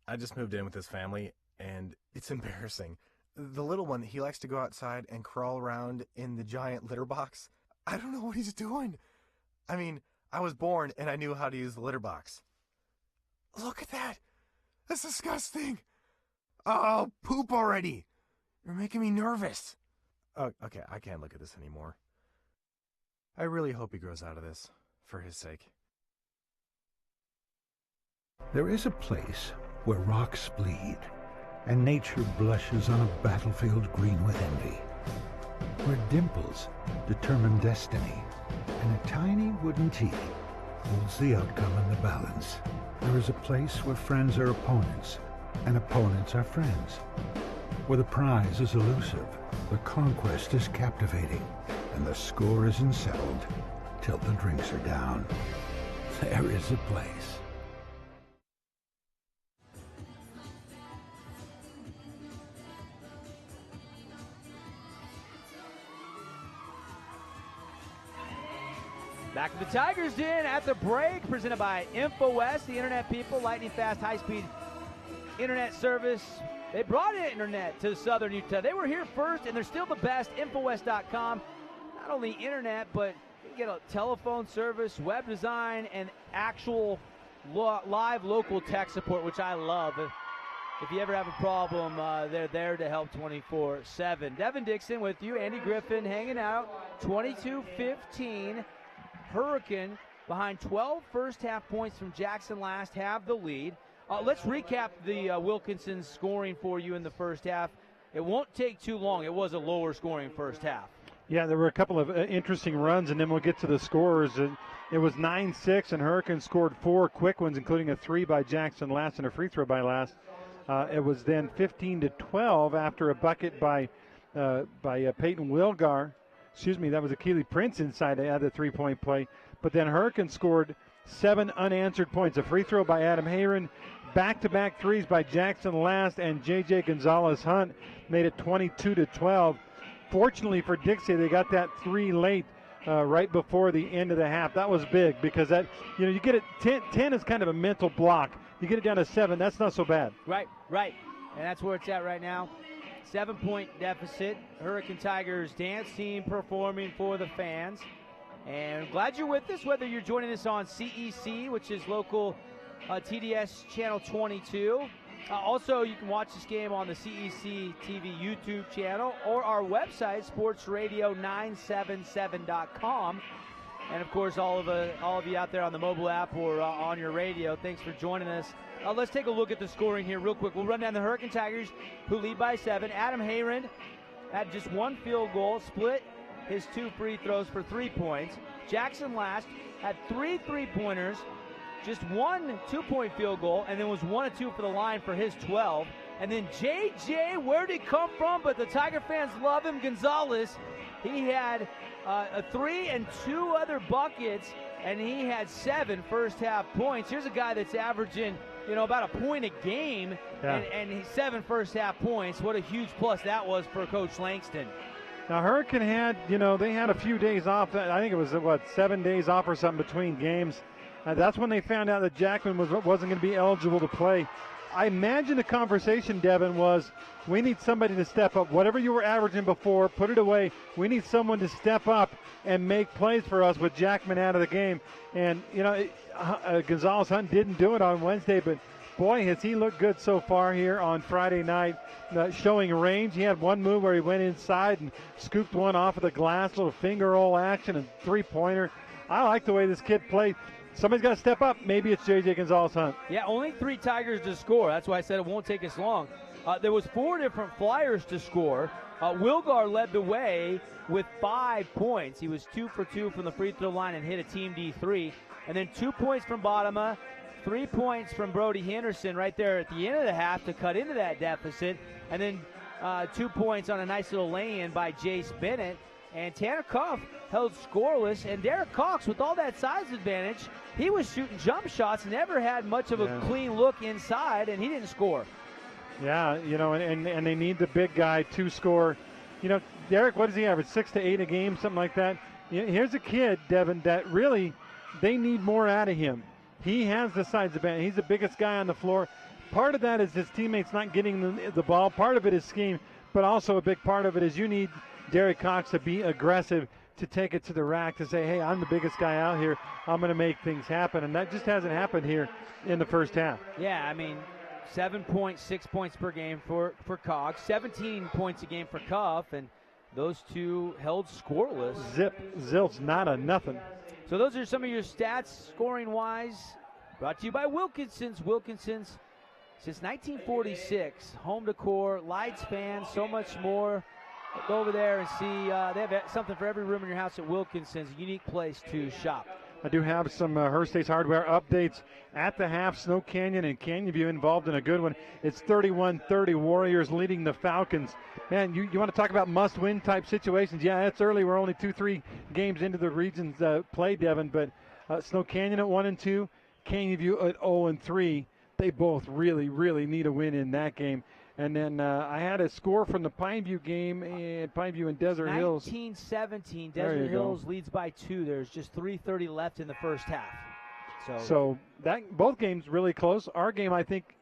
I just moved in with his family, and it's embarrassing. The little one, he likes to go outside and crawl around in the giant litter box. I don't know what he's doing. I mean, I was born and I knew how to use the litter box. Look at that. That's disgusting. Oh, poop already. You're making me nervous. Oh, okay, I can't look at this anymore. I really hope he grows out of this, for his sake.
There is a place where rocks bleed and nature blushes on a battlefield green with envy, where dimples determine destiny and a tiny wooden tee holds the outcome in the balance. There is a place where friends are opponents and opponents are friends, where the prize is elusive, the conquest is captivating, and the score isn't settled till the drinks are down. There is a place.
Back to the Tigers Den at the break, presented by InfoWest, the internet people, lightning fast, high-speed internet service. They brought internet to southern Utah. They were here first, and they're still the best. InfoWest.com, not only internet, but you get a telephone service, web design, and actual live local tech support, which I love. If you ever have a problem, they're there to help 24/7. Devin Dixon with you, Andy Griffin hanging out, 22-15. Hurricane behind 12 first-half points from Jackson last have the lead. Let's recap the Wilkinson scoring for you in the first half. It won't take too long. It was a lower-scoring first half.
Yeah, there were a couple of interesting runs, and then we'll get to the scores. It was 9-6, and Hurricane scored 4 quick ones, including a 3 by Jackson Last and a free throw by Last. It was then 15-12 after a bucket by Peyton Wilgar. Excuse me, that was Akili Prince inside to add the three-point play. But then Hurricane scored 7 unanswered points. A free throw by Adam Hayron, back-to-back threes by Jackson Last, and J.J. Gonzalez-Hunt made it 22-12. Fortunately for Dixie, they got that 3 late right before the end of the half. That was big because that, you get it, 10 is kind of a mental block. You get it down to 7, that's not so bad.
Right. And that's where it's at right now. 7-point deficit. Hurricane Tigers dance team performing for the fans. And glad you're with us, whether you're joining us on CEC, which is local TDS channel 22. Also, you can watch this game on the CEC TV YouTube channel or our website, sportsradio977.com. And, of course, all of you out there on the mobile app or on your radio, thanks for joining us. Let's take a look at the scoring here real quick. We'll run down the Hurricane Tigers, who lead by 7. Adam Hayron had just 1 field goal, split his 2 free throws for 3 points. Jackson Last had 3 3-pointers, just 1 2-point field goal, and then was 1 of 2 for the line for his 12. And then JJ, where'd he come from? But the Tiger fans love him, Gonzalez. He had a 3 and 2 other buckets, and he had 7 first-half points. Here's a guy that's averaging, about a point a game, and he's 7 first-half points. What a huge plus that was for Coach Langston.
Now, Hurricane had, they had a few days off. I think it was, 7 days off or something between games. That's when they found out that Jackman wasn't going to be eligible to play. I imagine the conversation, Devin, was we need somebody to step up. Whatever you were averaging before, put it away. We need someone to step up and make plays for us with Jackman out of the game. And, Gonzalez-Hunt didn't do it on Wednesday, but, boy, has he looked good so far here on Friday night, showing range. He had one move where he went inside and scooped one off of the glass, little finger roll action and 3-pointer. I like the way this kid played. Somebody's got to step up. Maybe it's J.J. Gonzalez-Hunt.
Yeah, only 3 Tigers to score. That's why I said it won't take us long. There was 4 different Flyers to score. Wilgar led the way with 5 points. He was 2 for 2 from the free throw line and hit a team D3. And then 2 points from Bodema, 3 points from Brody Henderson right there at the end of the half to cut into that deficit. And then 2 points on a nice little lay-in by Jace Bennett. And Tanner Cuff held scoreless. And Derek Cox, with all that size advantage, he was shooting jump shots, never had much of a clean look inside, and he didn't score.
Yeah, and they need the big guy to score. Derek, what does he average? 6 to 8 a game, something like that. Here's a kid, Devin, that really they need more out of him. He has the size advantage. He's the biggest guy on the floor. Part of that is his teammates not getting the ball. Part of it is scheme, but also a big part of it is you need Derek Cox to be aggressive, to take it to the rack, to say, hey, I'm the biggest guy out here. I'm going to make things happen. And that just hasn't happened here in the first half.
Yeah, I mean, 7 points, 6 points per game for Cox, 17 points a game for Cuff, and those two held scoreless.
Zilch, not a nothing.
So those are some of your stats scoring-wise. Brought to you by Wilkinson's. Wilkinson's, since 1946, home decor, lights, fans, so much more. Go over there and see. They have something for every room in your house at Wilkinson's. A unique place to shop.
I do have some Herstate's Hardware updates at the half. Snow Canyon and Canyon View involved in a good one. It's 31-30, Warriors leading the Falcons. Man, you want to talk about must-win type situations. Yeah, it's early. We're only 2-3 games into the region's play, Devin. But Snow Canyon at 1-2, Canyon View at 0-3. They both really, really need a win in that game. And then I had a score from the Pineview game, and Pineview and Desert Hills.
19-17, Desert Hills leads by 2. There's just 3:30 left in the first half.
So both games really close. Our game, I think,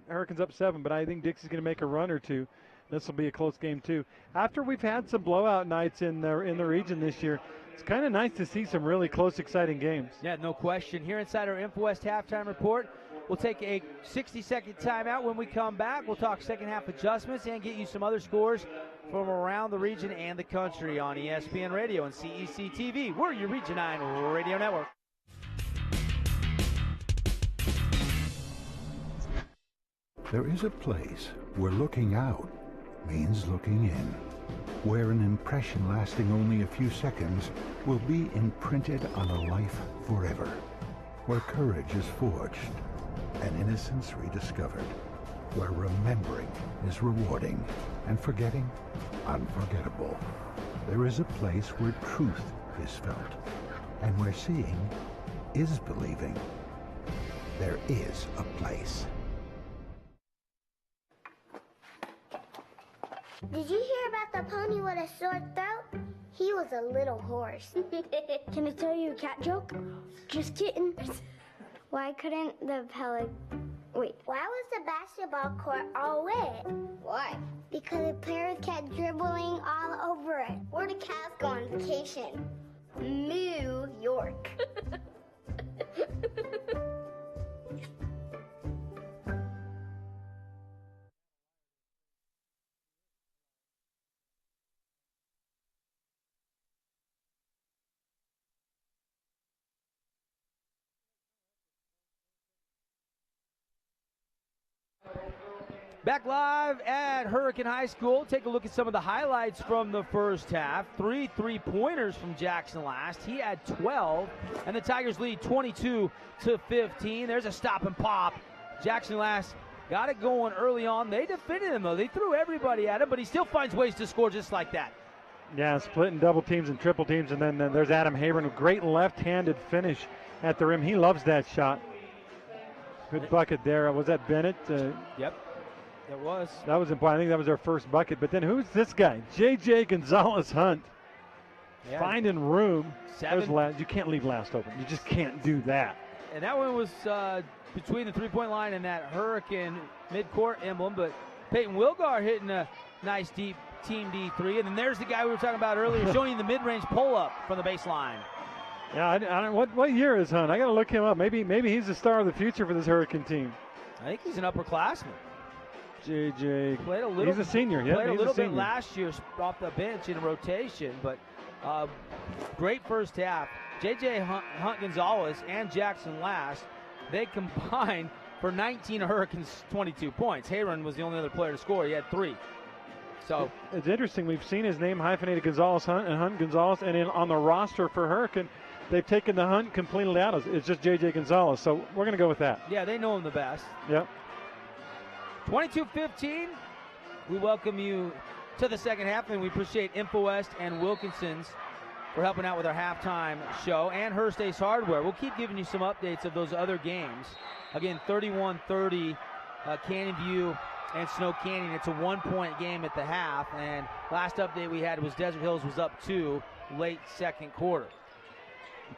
Hurricanes up 7, but I think Dixie's going to make a run or two. This will be a close game too. After we've had some blowout nights in the region this year, it's kind of nice to see some really close, exciting games.
Yeah, no question. Here inside our InfoWest halftime report, we'll take a 60-second timeout. When we come back, we'll talk second half adjustments and get you some other scores from around the region and the country on ESPN Radio and CEC TV. We're your Region 9 Radio Network.
There is a place where looking out means looking in, where an impression lasting only a few seconds will be imprinted on a life forever, where courage is forged and innocence rediscovered, where remembering is rewarding and forgetting unforgettable. There is a place where truth is felt and where seeing is believing. There is a place.
Did you hear about the pony with a sore throat? He was a little horse. Can I tell you a cat joke? Just kidding. Why couldn't the Why was the basketball court all wet? Why? Because the players kept dribbling all over it. Where did cats go on vacation? New York.
Back live at Hurricane High School. Take a look at some of the highlights from the first half. 3 3-pointers from Jackson Last. He had 12, and the Tigers lead 22-15. There's a stop and pop. Jackson Last got it going early on. They defended him, though. They threw everybody at him, but he still finds ways to score just like that.
Yeah, splitting double teams and triple teams, and then there's Adam Haber, a great left-handed finish at the rim. He loves that shot. Good bucket there. Was that Bennett?
Yep. It was.
That was important. I think that was their first bucket. But then who's this guy? J.J. Gonzalez-Hunt. Yeah. Finding room. You can't leave Last open. You just can't do that.
And that one was between the three-point line and that Hurricane midcourt emblem. But Peyton Wilgar hitting a nice deep team D3. And then there's the guy we were talking about earlier showing you the mid-range pull-up from the baseline.
Yeah, I don't. What year is Hunt? I got to look him up. Maybe he's the star of the future for this Hurricane team.
I think he's an upperclassman.
JJ. He's a senior. Yeah,
played a little bit last year off the bench in rotation, but Great first half. J.J. Hunt Gonzalez and Jackson Last, they combined for 19 of Hurricanes' 22 points. Hayron was the only other player to score. He had 3. So
it's interesting. We've seen his name hyphenated Gonzalez Hunt and Hunt Gonzalez, and on the roster for Hurricane, they've taken the Hunt completely out. It's just J.J. Gonzalez, so we're going to go with that.
Yeah, they know him the best.
Yep.
22-15. We welcome you to the second half, and we appreciate InfoWest and Wilkinson's for helping out with our halftime show, and Hearst Ace Hardware. We'll keep giving you some updates of those other games. Again, 31-30, Canyon View and Snow Canyon. It's a 1-point game at the half, and last update we had was Desert Hills was up 2 late second quarter.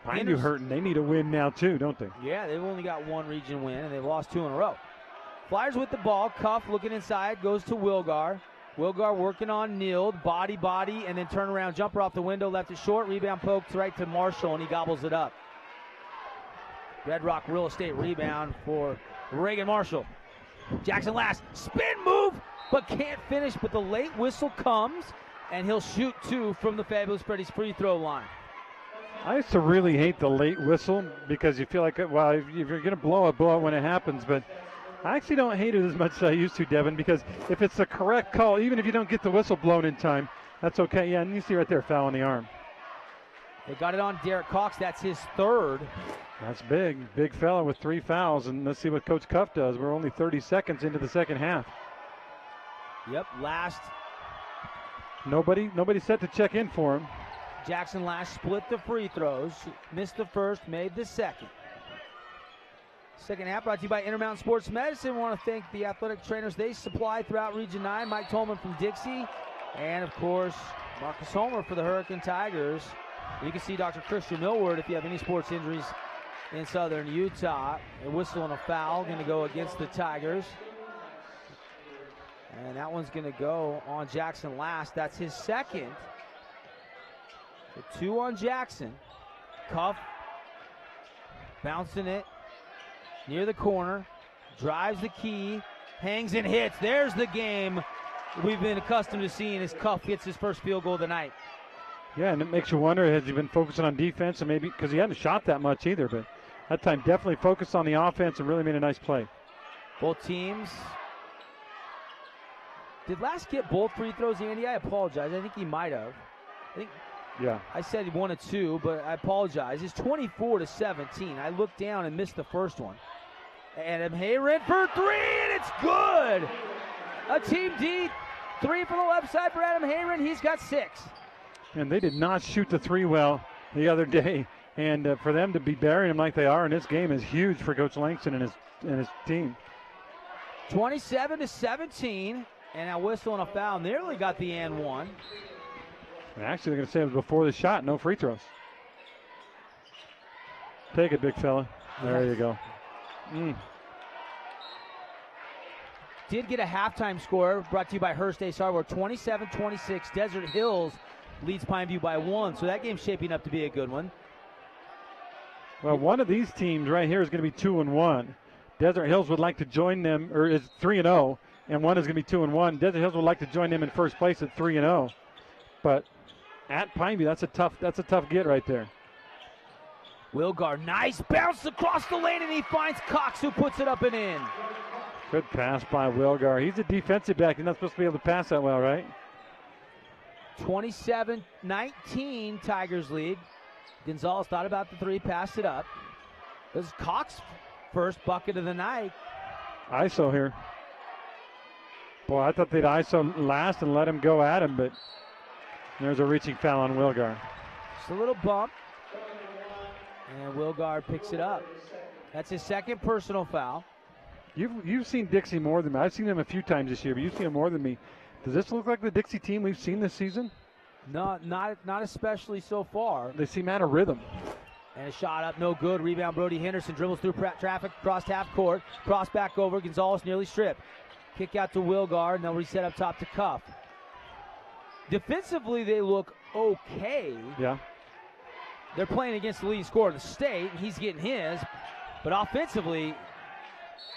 Pineview hurting. They need a win now too, don't they?
Yeah, they've only got 1 region win, and they've lost 2 in a row. Flyers with the ball. Cuff looking inside, goes to Wilgar. Wilgar working on Nield, body, and then turnaround jumper off the window, left it short, rebound poked right to Marshall, and he gobbles it up. Red Rock Real Estate rebound for Reagan Marshall. Jackson Last, spin move, but can't finish, but the late whistle comes, and he'll shoot 2 from the Fabulous Freddy's free throw line.
I used to really hate the late whistle because you feel like, well, if you're going to blow it when it happens, but I actually don't hate it as much as I used to, Devin, because if it's the correct call, even if you don't get the whistle blown in time, that's okay. Yeah, and you see right there, foul on the arm.
They got it on Derek Cox. That's his 3rd.
That's big. Big fella with 3 fouls, and let's see what Coach Cuff does. We're only 30 seconds into the second half.
Yep, Last.
Nobody set to check in for him.
Jackson Last split the free throws. Missed the first, made the second. Second half brought to you by Intermountain Sports Medicine. We want to thank the athletic trainers they supply throughout Region 9. Mike Tolman from Dixie. And, of course, Marcus Homer for the Hurricane Tigers. You can see Dr. Christian Millward if you have any sports injuries in southern Utah. A whistle and a foul going to go against the Tigers. And that one's going to go on Jackson Last. That's his second. So 2 on Jackson. Cuff bouncing it near the corner. Drives the key. Hangs and hits. There's the game we've been accustomed to seeing as Cuff gets his first field goal of the night.
Yeah, and it makes you wonder, has he been focusing on defense? And maybe because he hadn't shot that much either, but that time definitely focused on the offense and really made a nice play.
Both teams. Did Last get both free throws, Andy? I apologize. I think he might have.
Yeah.
I said he wanted 2, but I apologize. It's 24-17. I looked down and missed the first one. Adam Hayron for 3, and it's good. A team D, 3 from the left side for Adam Hayron. He's got 6.
And they did not shoot the 3 well the other day. And for them to be burying him like they are in this game is huge for Coach Langston and his team.
27-17, and a whistle and a foul. Nearly got the and 1.
And actually, they're going to say it was before the shot, no free throws. Take it, big fella. There you go.
Did get a halftime score brought to you by Hearst Ace Hardware. 27-26. Desert Hills leads Pineview by 1, so that game's shaping up to be a good one.
Well, one of these teams right here is going to be 2-1. Desert Hills would like to join them, or is 3-0, and one is going to be 2-1. Desert Hills would like to join them in first place at 3-0, but at Pineview, that's a tough get right there.
Wilgar, nice bounce across the lane, and he finds Cox, who puts it up and in.
Good pass by Wilgar. He's a defensive back. He's not supposed to be able to pass that well, right?
27-19, Tigers lead. Gonzalez thought about the 3, passed it up. This is Cox' first bucket of the night.
ISO here. Boy, I thought they'd ISO last and let him go at him, but there's a reaching foul on Wilgar.
Just a little bump. And Wilgar picks it up. That's his second personal foul.
You've seen Dixie more than me. I've seen them a few times this year, but you've seen them more than me. Does this look like the Dixie team we've seen this season?
No, not especially so far.
They seem out of rhythm.
And a shot up, no good. Rebound, Brody Henderson dribbles through traffic, cross half court. Cross back over, Gonzalez nearly stripped. Kick out to Wilgar, and they'll reset up top to Cuff. Defensively, they look okay.
Yeah.
They're playing against the leading scorer in the state, and he's getting his. But offensively,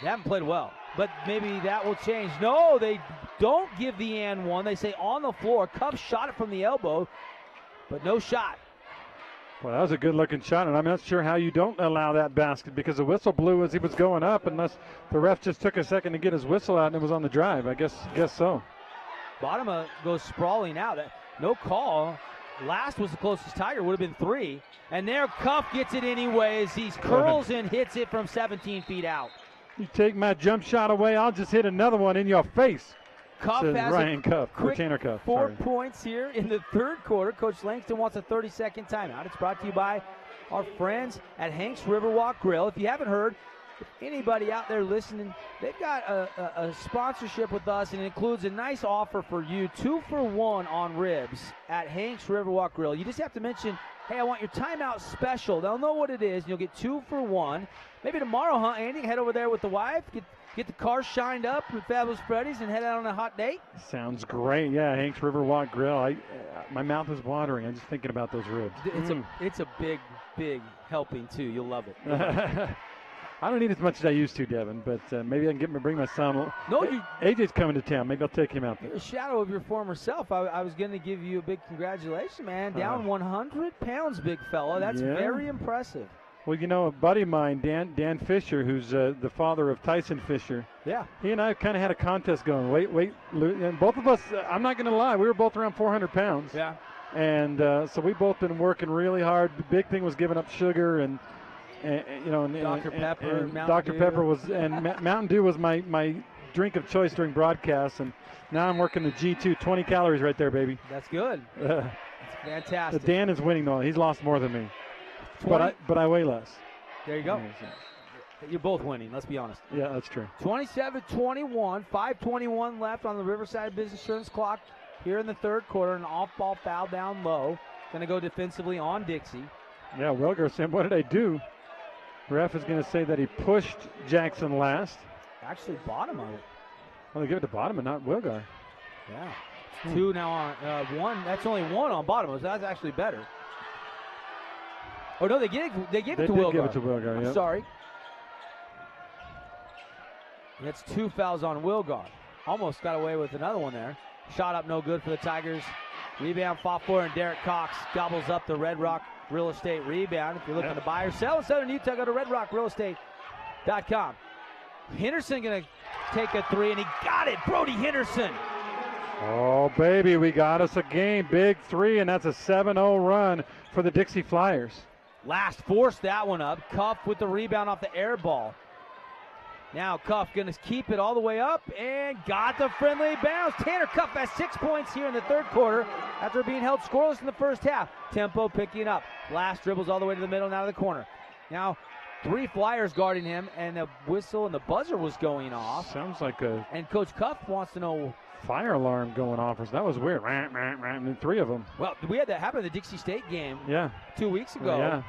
they haven't played well. But maybe that will change. No, they don't give the and 1. They say on the floor. Cuff shot it from the elbow. but no shot.
Well, that was a good-looking shot, and I'm not sure how you don't allow that basket because the whistle blew as he was going up, unless the ref just took a second to get his whistle out and it was on the drive. I guess so.
Bodema goes sprawling out. No call. Last was the closest Tiger. Would have been 3. And there, Cuff gets it anyways. He curls and hits it from 17 feet out.
You take my jump shot away, I'll just hit another one in your face.
Cuff
says
has
Ryan Cuff, or
quick
Tanner Cuff.
4 points here in the third quarter. Coach Langston wants a 30-second timeout. It's brought to you by our friends at Hank's Riverwalk Grill. If you haven't heard, if anybody out there listening, they've got a sponsorship with us, and it includes a nice offer for you, 2 for 1 on ribs at Hank's Riverwalk Grill. You just have to mention, hey, I want your timeout special. They'll know what it is, and you'll get 2 for 1. Maybe tomorrow, huh, Andy? Head over there with the wife, get the car shined up with Fabulous Freddy's and head out on a hot date.
Sounds great. Yeah, Hank's Riverwalk Grill. My mouth is watering. I'm just thinking about those ribs.
It's a big helping, too. You'll love it.
I don't eat as much as I used to, Devin, but maybe I can bring my son. AJ's coming to town. Maybe I'll take him out there.
You're a shadow of your former self. I was going to give you a big congratulations, man. Down 100 pounds, big fella. That's very impressive.
Well, you know, a buddy of mine, Dan Fisher, who's the father of Tyson Fisher.
Yeah.
He and I kind of had a contest going. Wait, and both of us, I'm not going to lie, we were both around 400 pounds.
Yeah.
And so we both been working really hard. The big thing was giving up sugar and you know,
Dr. Pepper,
and
Mountain
Dr.
Dew.
Pepper was, and Mountain Dew was my drink of choice during broadcasts. And now I'm working the G2, 20 calories right there, baby.
That's good. That's fantastic.
Dan is winning though. He's lost more than me. But I weigh less.
There you go. You're both winning, let's be honest.
Yeah, that's true.
27-21, 5:21 left on the Riverside Business Insurance clock here in the third quarter. An off-ball foul down low. Going to go defensively on Dixie.
Yeah, Wilgar saying, what did I do? Ref is going to say that he pushed Jackson last.
Actually, bottom of it.
Well, they give it to Bottom and not Wilgar.
Yeah. 2 now on 1. That's only 1 on Bottom. So that's actually better. Oh, no, they gave it to Wilgar.
They give it to Wilgar, yeah.
Sorry. That's 2 fouls on Wilgar. Almost got away with another one there. Shot up, no good for the Tigers. Rebound fought for, and Derek Cox gobbles up the Red Rock Real Estate rebound. If you're looking to buy or sell in Southern Utah, go to redrockrealestate.com. Henderson going to take a 3, and he got it. Brody Henderson.
Oh, baby, we got us a game. Big 3, and that's a 7-0 run for the Dixie Flyers.
Last forced that one up. Cuff with the rebound off the air ball. Now Cuff going to keep it all the way up and got the friendly bounce. Tanner Cuff has 6 points here in the third quarter after being held scoreless in the first half. Tempo picking up. Last dribbles all the way to the middle and out of the corner. Now 3 Flyers guarding him, and the whistle and the buzzer was going off.
Sounds like a...
And Coach Cuff wants to know...
Fire alarm going off. That was weird. And 3 of them.
Well, we had that happen at the Dixie State game 2 weeks ago.
Yeah.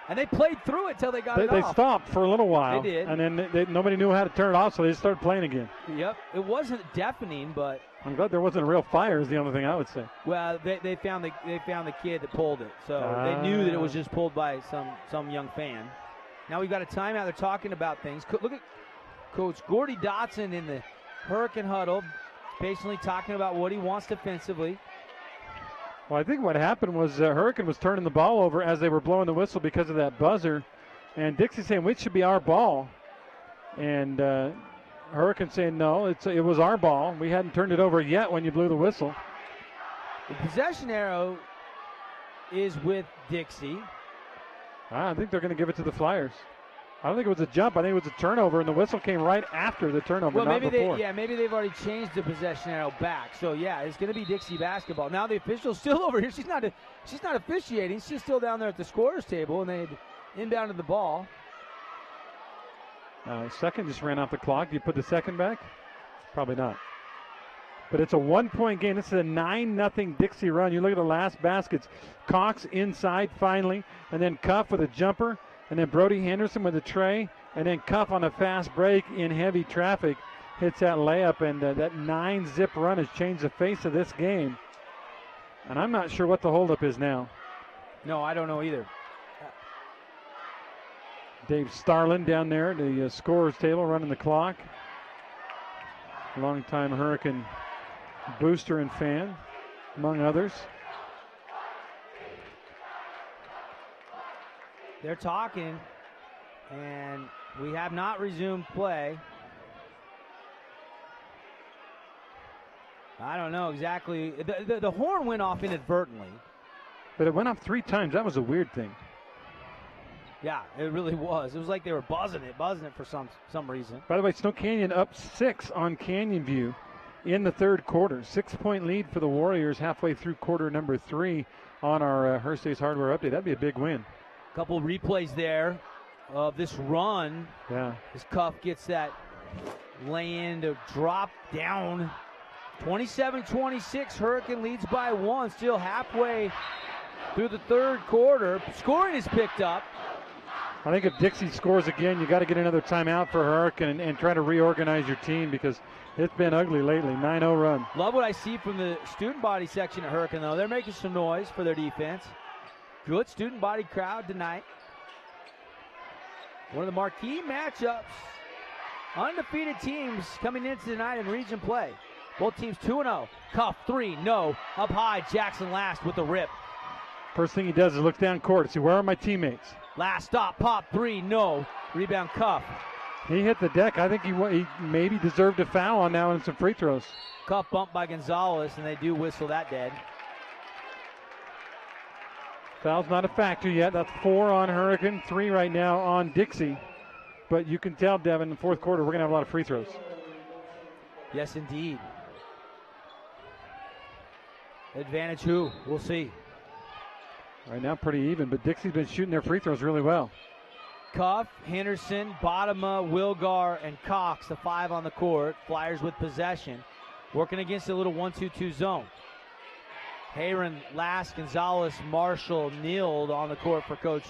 And they played through it till they got it
They
off.
stopped for a little while.
They did.
And then nobody knew how to turn it off, so they just started playing again.
Yep. It wasn't deafening, but...
I'm glad there wasn't a real fire is the only thing I would say.
Well, they found the kid that pulled it. So they knew that it was just pulled by some young fan. Now we've got a timeout. They're talking about things. Look at Coach Gordy Dotson in the Hurricane huddle, patiently talking about what he wants defensively.
Well, I think what happened was Hurricane was turning the ball over as they were blowing the whistle because of that buzzer. And Dixie saying, which should be our ball. And Hurricane saying, no, it was our ball. We hadn't turned it over yet when you blew the whistle.
The possession arrow is with Dixie.
I think they're going to give it to the Flyers. I don't think it was a jump. I think it was a turnover, and the whistle came right after the turnover,
well,
not before.
Maybe they've already changed the possession arrow back. So, yeah, it's going to be Dixie basketball. Now the official's still over here. She's not officiating. She's still down there at the scorer's table, and they inbounded the ball.
Second just ran off the clock. Do you put the second back? Probably not. But it's a 1-point game. This is a 9-0 Dixie run. You look at the last baskets. Cox inside finally, and then Cuff with a jumper, and then Brody Henderson with a tray, and then Cuff on a fast break in heavy traffic hits that layup, and that 9-zip run has changed the face of this game. And I'm not sure what the holdup is now.
No, I don't know either.
Dave Starlin down there at the scorer's table running the clock. Longtime Hurricane booster and fan, among others.
they're talking, and we have not resumed play. I don't know exactly. The horn went off inadvertently.
But it went off 3 times. That was a weird thing.
Yeah, it really was. It was like they were buzzing it for some reason.
By the way, Snow Canyon up 6 on Canyon View in the third quarter. 6-point lead for the Warriors halfway through quarter number 3 on our Hearst Ace Hardware update. That'd be a big win.
Couple replays there of this run.
Yeah.
As Cuff gets that lay-in to drop down. 27-26, Hurricane leads by 1, still halfway through the third quarter. Scoring is picked up.
I think if Dixie scores again, you got to get another timeout for Hurricane and try to reorganize your team because it's been ugly lately. 9-0 run.
Love what I see from the student body section at Hurricane, though. They're making some noise for their defense. Good student body crowd tonight. One of the marquee matchups. Undefeated teams coming into tonight in region play. Both teams 2-0. Cuff 3, no. Up high, Jackson Last with the rip.
First thing he does is look down court to see where are my teammates.
Last stop, pop 3, no. Rebound Cuff.
He hit the deck. I think he maybe deserved a foul on now and some free throws.
Cuff bumped by Gonzalez, and they do whistle that dead.
Foul's not a factor yet. That's 4 on Hurricane, 3 right now on Dixie. But you can tell, Devin, in the fourth quarter, we're going to have a lot of free throws.
Yes, indeed. Advantage who? We'll see.
Right now, pretty even, but Dixie's been shooting their free throws really well.
Cuff, Henderson, Bodema, Wilgar, and Cox, the 5 on the court. Flyers with possession. Working against a little 1-2-2 zone. Hayron, Last, Gonzalez, Marshall, Neild on the court for Coach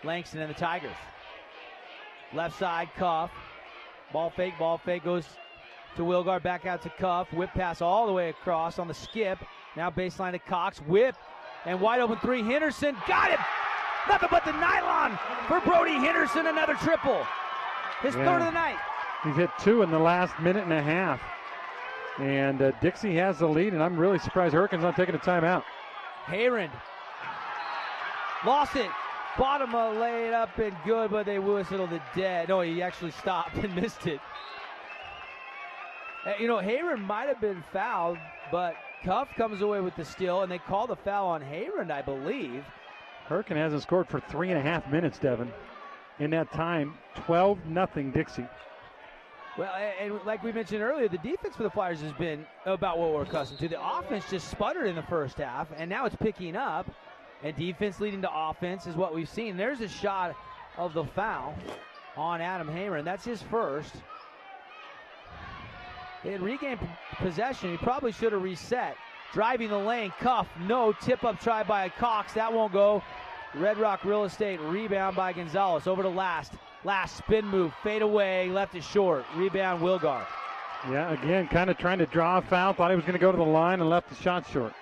Langston and the Tigers. Left side, Cuff. Ball fake goes to Wilgar, back out to Cuff. Whip pass all the way across on the skip. Now baseline to Cox. Whip and wide open 3. Henderson got him. Nothing but the nylon for Brody Henderson. Another triple. His third of the night.
He's hit 2 in the last minute and a half. And Dixie has the lead, and I'm really surprised Hurricane's not taking a timeout.
Hayron lost it. Bodema laid up and good, but they whistled it dead. No, he actually stopped and missed it. You know, Hayron might have been fouled, but Cuff comes away with the steal, and they call the foul on Hayron, I believe.
Hurricane hasn't scored for 3.5 minutes, Devin. In that time, 12-0 Dixie.
Well, and like we mentioned earlier, the defense for the Flyers has been about what we're accustomed to. The offense just sputtered in the first half, and now it's picking up. And defense leading to offense is what we've seen. There's a shot of the foul on Adam Hayron. That's his first. They had regained possession. He probably should have reset. Driving the lane, Cuff, no. Tip-up try by Cox. That won't go. Red Rock Real Estate, rebound by Gonzalez. Over to Last. Last spin move, fade away, left it short. Rebound, Wilgar.
Yeah, again, kind of trying to draw a foul. Thought he was going to go to the line and left the shot short.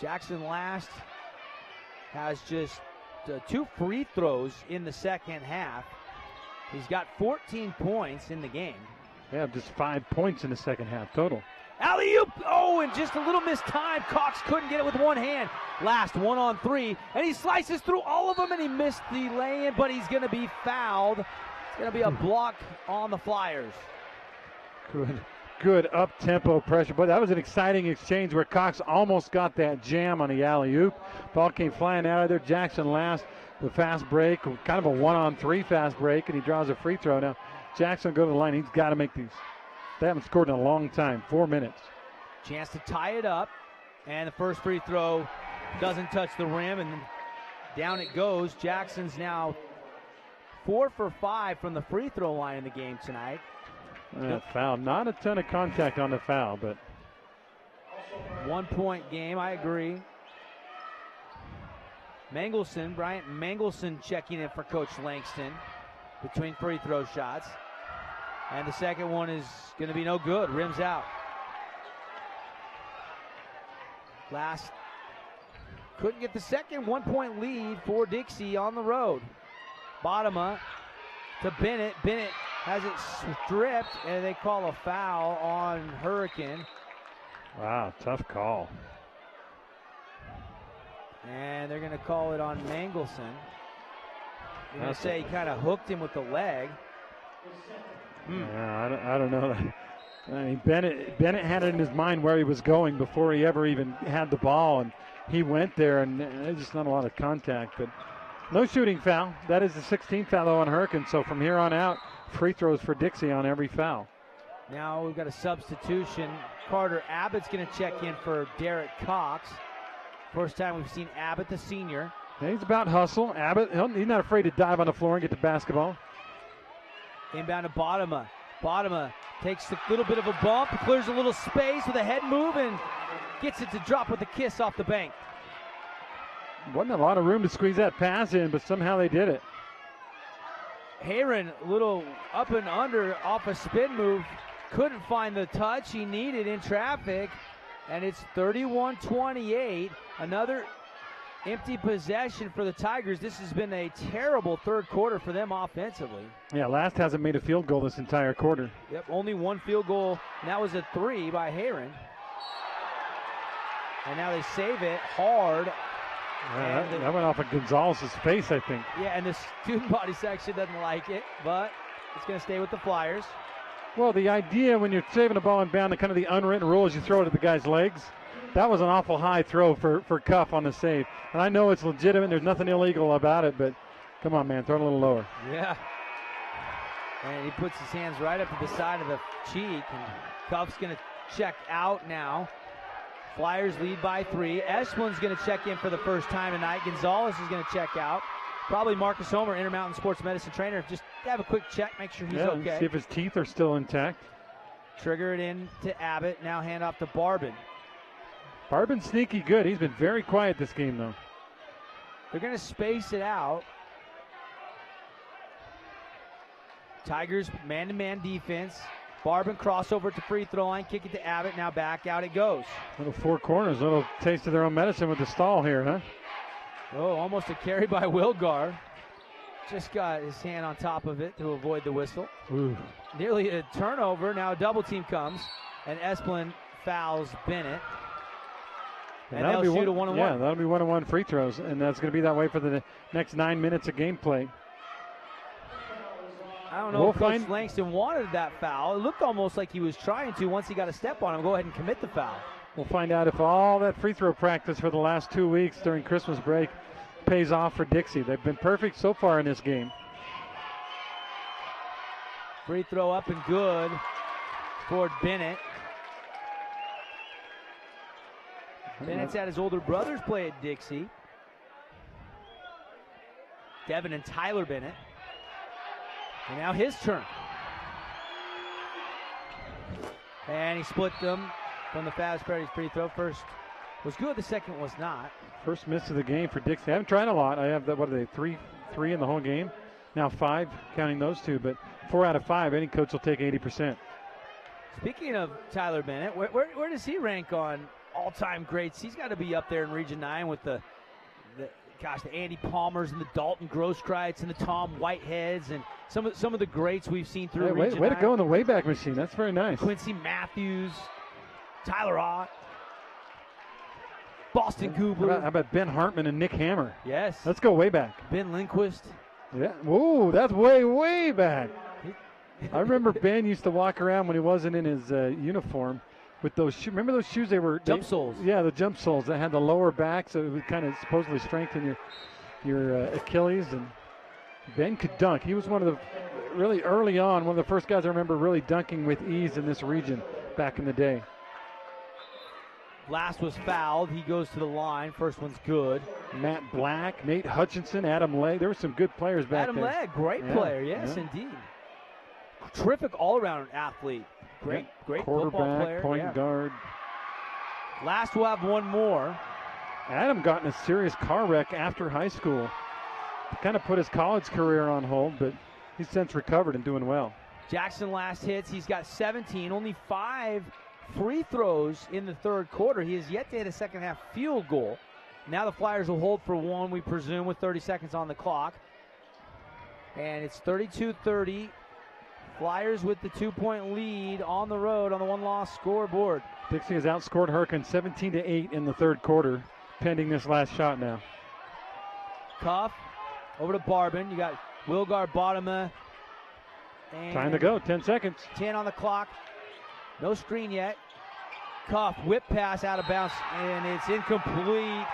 Jackson Last has just 2 free throws in the second half. He's got 14 points in the game.
Yeah, just 5 points in the second half total.
Alley-oop! Oh, and just a little missed time. Cox couldn't get it with one hand. Last 1-on-3, and he slices through all of them, and he missed the lay-in, but he's going to be fouled. It's going to be a block on the Flyers.
Good up-tempo pressure, but that was an exciting exchange where Cox almost got that jam on the alley-oop. Ball came flying out of there. Jackson Last, the fast break, kind of a 1-on-3 fast break, and he draws a free throw. Now, Jackson will go to the line. He's got to make these. They haven't scored in a long time, 4 minutes.
Chance to tie it up, and the first free throw doesn't touch the rim, and down it goes. Jackson's now 4 for 5 from the free throw line in the game tonight.
Foul. Not a ton of contact on the foul, but
1 point game, I agree. Mangelson, Bryant Mangelson checking in for Coach Langston between free throw shots. And the second one is going to be no good. Rims out. Last couldn't get the second. 1 point lead for Dixie on the road. Bodema to Bennett. Bennett has it stripped, and they call a foul on Hurricane.
Wow, tough call.
And they're going to call it on Mangelson. They're going to say he kind of hooked him with the leg.
Yeah, I don't know. I mean, Bennett had it in his mind where he was going before he ever even had the ball, and he went there, and there's just not a lot of contact. But no shooting foul. That is the 16th foul on Hurricane. So from here on out, free throws for Dixie on every foul.
Now we've got a substitution. Carter Abbott's going to check in for Derek Cox. First time we've seen Abbott, the senior.
Yeah, he's about hustle. Abbott, he's not afraid to dive on the floor and get the basketball.
Inbound to Bodema. Bodema takes a little bit of a bump, clears a little space with a head move, and gets it to drop with a kiss off the bank.
Wasn't a lot of room to squeeze that pass in, but somehow they did it.
Heron, a little up and under off a spin move. Couldn't find the touch he needed in traffic, and it's 31-28. Another empty possession for the Tigers. This has been a terrible third quarter for them offensively.
Yeah, Last hasn't made a field goal this entire quarter.
Yep, only one field goal, and that was a 3 by Heron. And now they save it hard.
That went off of Gonzalez's face, I think.
Yeah, and the student body section doesn't like it, but it's going to stay with the Flyers.
Well, the idea when you're saving a ball and bound, the kind of the unwritten rule is you throw it at the guy's legs. That was an awful high throw for Cuff on the save. And I know it's legitimate, there's nothing illegal about it, but come on, man, throw it a little lower.
Yeah. And he puts his hands right up to the side of the cheek, and Cuff's going to check out now. Flyers lead by 3. Esplin's going to check in for the first time tonight. Gonzalez is going to check out. Probably Marcus Homer, Intermountain Sports Medicine trainer. Just have a quick check, make sure he's okay.
See if his teeth are still intact.
Trigger it in to Abbott. Now hand off to Barbin.
Barbin's sneaky good. He's been very quiet this game, though.
They're going to space it out. Tigers man-to-man defense. Barbin crossover to free throw line, kick it to Abbott, now back out it goes.
Little four corners, little taste of their own medicine with the stall here, huh?
Oh, almost a carry by Wilgar. Just got his hand on top of it to avoid the whistle.
Ooh.
Nearly a turnover, now a double team comes, and Esplin fouls Bennett. And they'll shoot a one-on-one.
Yeah, that'll be one-on-one free throws, and that's going to be that way for the next 9 minutes of gameplay.
I don't know if Coach Langston wanted that foul. It looked almost like he was trying to. Once he got a step on him, go ahead and commit the foul.
We'll find out if all that free throw practice for the last 2 weeks during Christmas break pays off for Dixie. They've been perfect so far in this game.
Free throw up and good for Bennett. Bennett's had his older brothers play at Dixie. Devin and Tyler Bennett. And now his turn. And he split them from the fast free throw. First was good, the second was not.
First miss of the game for Dixie. I haven't tried a lot. I have, what are they, three in the whole game? Now 5, counting those 2, but 4 out of 5, any coach will take 80%.
Speaking of Tyler Bennett, where does he rank on all-time greats? He's got to be up there in Region 9 with the Andy Palmers and the Dalton Grosskreitz and the Tom Whiteheads and some of the greats we've seen through Region 9.
Way to go in the Wayback Machine. That's very nice.
Quincy Matthews, Tyler Ott, Boston Goobler.
How about Ben Hartman and Nick Hammer?
Yes.
Let's go way back.
Ben Lindquist.
Yeah. Whoa, that's way back. I remember Ben used to walk around when he wasn't in his uniform with those shoes. Remember those shoes?
Jump soles.
Yeah, the jump soles that had the lower back, so it would kind of supposedly strengthen your Achilles. And Ben could dunk. He was one of the really early on, one of the first guys I remember really dunking with ease in this region back in the day.
Last was fouled. He goes to the line. First one's good.
Matt Black, Nate Hutchinson, Adam Legg. There were some good players back there.
Adam Legg, great player. Yes, indeed. Terrific all-around athlete. Great
quarterback,
football player.
Point guard.
Last we'll have one more.
Adam got in a serious car wreck after high school. Kind of put his college career on hold, but he's since recovered and doing well.
Jackson last hits. He's got 17, only 5 free throws in the third quarter. He has yet to hit a second half field goal. Now the Flyers will hold for one, we presume, with 30 seconds on the clock. And it's 32-30. Flyers with the 2-point lead on the road on the one-loss scoreboard.
Dixie has outscored Hurricane 17-8 in the third quarter. pending this last shot now.
Cuff over to Barban. You got Wilgar, Bottomer.
Time to go, 10 seconds.
10 on the clock. No screen yet. Cuff, whip pass out of bounds, and it's incomplete.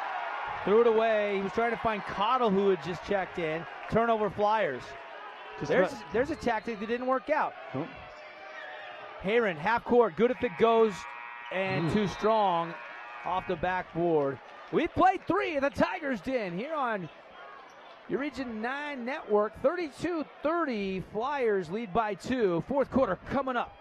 Threw it away. He was trying to find Cottle, who had just checked in. Turnover, Flyers. There's a tactic that didn't work out.
Oh.
Heron, half court, good if it goes, and too strong off the backboard. We played 3 in the Tigers' Den here on your Region 9 Network. 32-30, Flyers lead by 2. Fourth quarter coming up.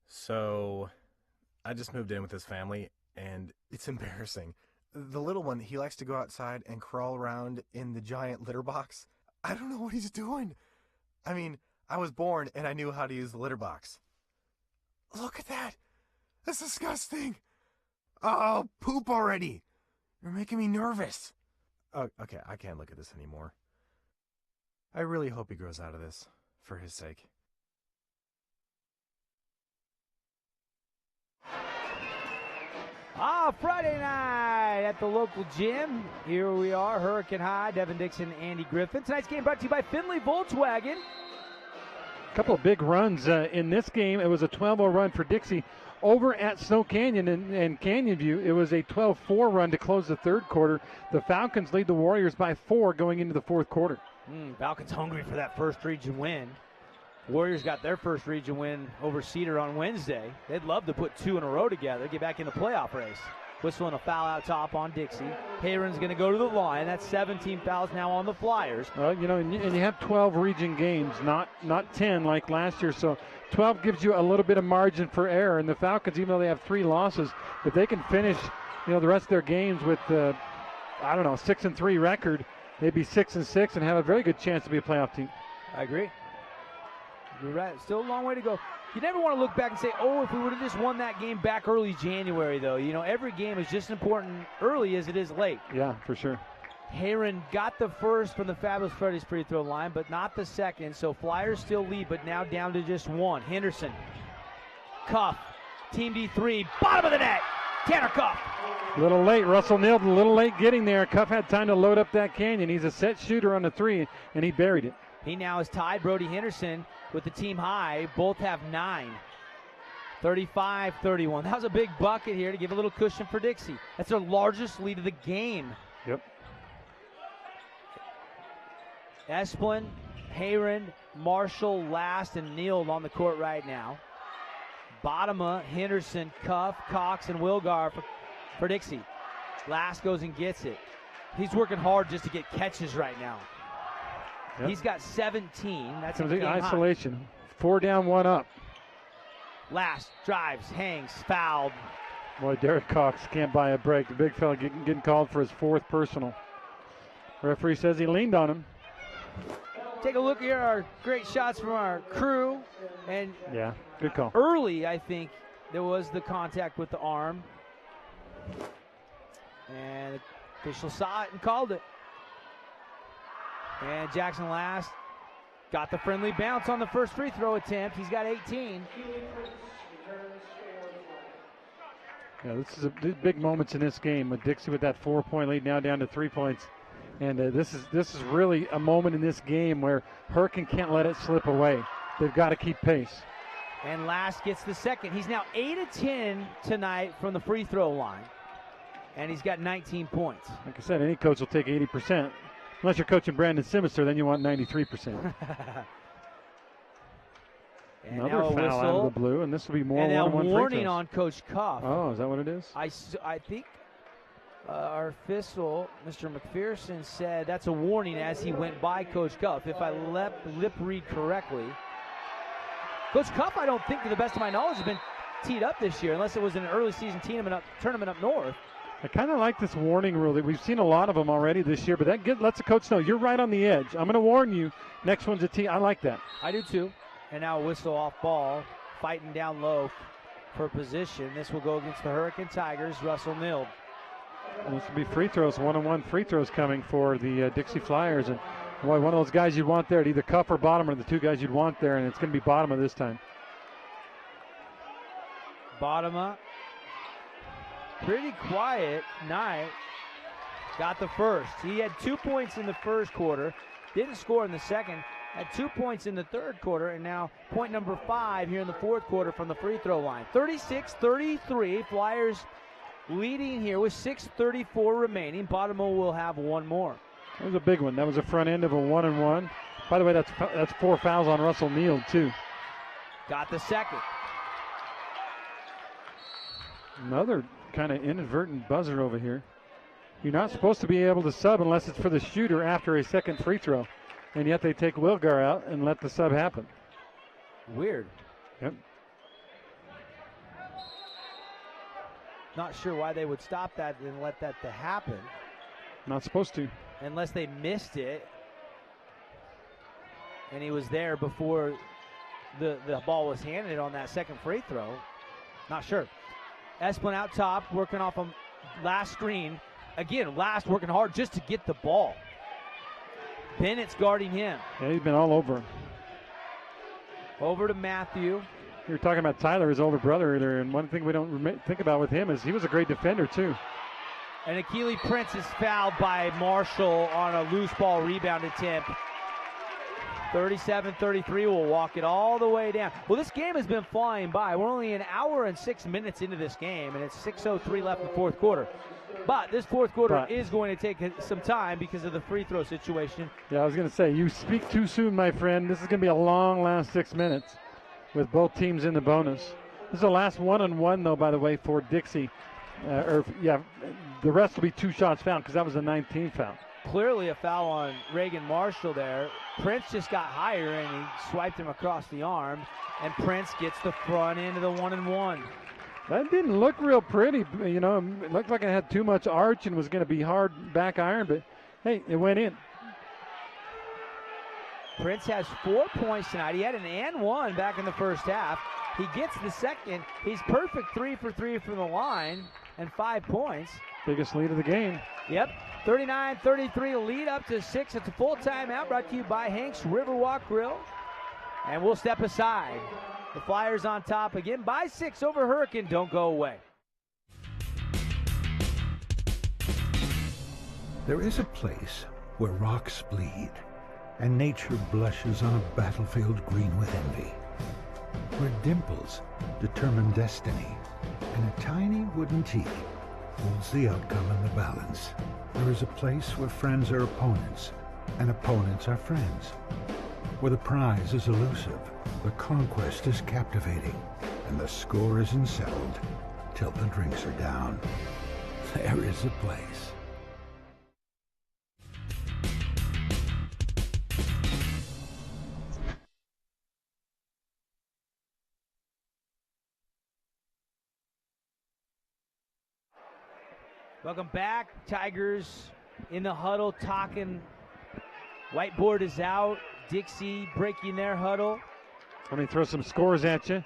So, I just moved in with his family, and it's embarrassing. The little one, he likes to go outside and crawl around in the giant litter box. I don't know what he's doing. I mean, I was born and I knew how to use the litter box. Look at that. That's disgusting. Oh, poop already. You're making me nervous. Oh, okay, I can't look at this anymore. I really hope he grows out of this, for his sake.
Friday night at the local gym. Here we are, Hurricane High, Devin Dixon, Andy Griffin. Tonight's game brought to you by Findlay Volkswagen.
A couple of big runs in this game. It was a 12-0 run for Dixie. Over at Snow Canyon and Canyon View, it was a 12-4 run to close the third quarter. The Falcons lead the Warriors by 4 going into the fourth quarter.
Falcons hungry for that first region win. Warriors got their first region win over Cedar on Wednesday. They'd love to put 2 in a row together, get back in the playoff race. Whistling a foul out top on Dixie. Heron's going to go to the line. That's 17 fouls now on the Flyers.
Well, you know, and you have 12 region games, not 10 like last year. So 12 gives you a little bit of margin for error. And the Falcons, even though they have 3 losses, if they can finish, you know, the rest of their games with, 6-3 record, they'd be 6-6 and have a very good chance to be a playoff team.
I agree. You're right. Still a long way to go. You never want to look back and say, oh, if we would have just won that game back early January, though. You know, every game is just as important early as it is late.
Yeah, for sure.
Heron got the first from the Fabulous Freddy's free throw line, but not the second. So Flyers still lead, but now down to just 1. Henderson. Cuff. Team D3. Bottom of the net. Tanner Cuff.
A little late. Russell Nield a little late getting there. Cuff had time to load up that canyon. He's a set shooter on the 3, and he buried it.
He now is tied Brody Henderson with the team high. Both have 9. 35-31. That was a big bucket here to give a little cushion for Dixie. That's their largest lead of the game.
Yep.
Esplin, Heron, Marshall, Last, and Neal on the court right now. Bottomer, Henderson, Cuff, Cox, and Wilgar for Dixie. Last goes and gets it. He's working hard just to get catches right now. Yep. He's got 17. That's a game
isolation.
High.
4 down, 1 up.
Last drives, hangs, fouled.
Boy, Derek Cox can't buy a break. The big fella getting called for his 4th personal. Referee says he leaned on him.
Take a look here, our great shots from our crew. And
yeah, good call.
Early, I think, there was the contact with the arm. And the official saw it and called it. And Jackson Last got the friendly bounce on the first free throw attempt. He's got 18.
Yeah, this is big moments in this game with Dixie with that 4-point lead, now down to 3 points. And this is really a moment in this game where Hurricane can't let it slip away. They've got to keep pace.
And Last gets the second. He's now 8 of 10 tonight from the free throw line. And he's got 19 points.
Like I said, any coach will take 80%. Unless you're coaching Brandon Simister, then you want 93%.
And
another
now a
foul
whistle.
out of the blue, and this will be more
and now
one-on-one
warning
free throws.
on Coach Cuff.
Oh, is that what it is?
I think our official, Mr. McPherson, said that's a warning as he went by Coach Cuff. If I lip read correctly. Coach Cuff, I don't think, to the best of my knowledge, has been teed up this year, unless it was an early season tournament up north.
I kind of like this warning rule. We've seen a lot of them already this year, but that lets the coach know you're right on the edge. I'm going to warn you. Next one's a tee. I like that.
I do too. And now a whistle off ball, fighting down low for position. This will go against the Hurricane Tigers. Russell Mild.
This will be free throws, one-on-one free throws coming for the Dixie Flyers. And boy, one of those guys you'd want there, at either Cuff or Bottom are the two guys you'd want there, and it's going to be Bottom this time.
Bottom, pretty quiet night. Got the first. He had 2 points in the first quarter, didn't score in the second, had 2 points in the third quarter, and now point number 5 here in the fourth quarter from the free throw line. 36-33, Flyers leading here with 6:34 remaining. Bottom will have one more.
That was a big one. That was the front end of a 1-and-1. By the way, that's 4 fouls on Russell Mild, too.
Got the second.
Another kind of inadvertent buzzer over here. You're not supposed to be able to sub unless it's for the shooter after a second free throw. And yet they take Wilgar out and let the sub happen.
Weird.
Yep.
Not sure why they would stop that and let that to happen.
Not supposed to.
Unless they missed it. And he was there before the ball was handed on that second free throw. Not sure. Esplin out top, working off a last screen. Again, last working hard just to get the ball. Bennett's guarding him.
Yeah, he's been all over him.
Over to Matthew.
You were talking about Tyler, his older brother earlier, and one thing we don't think about with him is he was a great defender too.
And Akili Prince is fouled by Marshall on a loose ball rebound attempt. 37-33 will walk it all the way down. Well, this game has been flying by. We're only an hour and 6 minutes into this game, and it's 6:03 left in the fourth quarter. But this fourth quarter is going to take some time because of the free throw situation.
Yeah, I was going to say, you speak too soon, my friend. This is going to be a long last 6 minutes with both teams in the bonus. This is the last 1-on-1, though, by the way, for Dixie. The rest will be 2 shots fouled because that was a 19 foul.
Clearly a foul on Reagan Marshall there. Prince just got higher and he swiped him across the arm, and Prince gets the front end of the 1-and-1.
That didn't look real pretty. You know, it looked like it had too much arch and was going to be hard back iron, but hey, it went in.
Prince has 4 points tonight. He had an and one back in the first half. He gets the second. He's perfect 3 for 3 from the line and 5 points.
Biggest lead of the game.
Yep. 39-33 lead up to 6. It's a full timeout brought to you by Hank's Riverwalk Grill. And we'll step aside. The Flyers on top again by 6 over Hurricane. Don't go away.
There is a place where rocks bleed and nature blushes on a battlefield green with envy, where dimples determine destiny and a tiny wooden tee holds the outcome in the balance. There is a place where friends are opponents and opponents are friends, where the prize is elusive, the conquest is captivating, and the score isn't settled till the drinks are down. There is a place.
Welcome back. Tigers in the huddle talking. Whiteboard is out. Dixie breaking their huddle.
Let me throw some scores at you.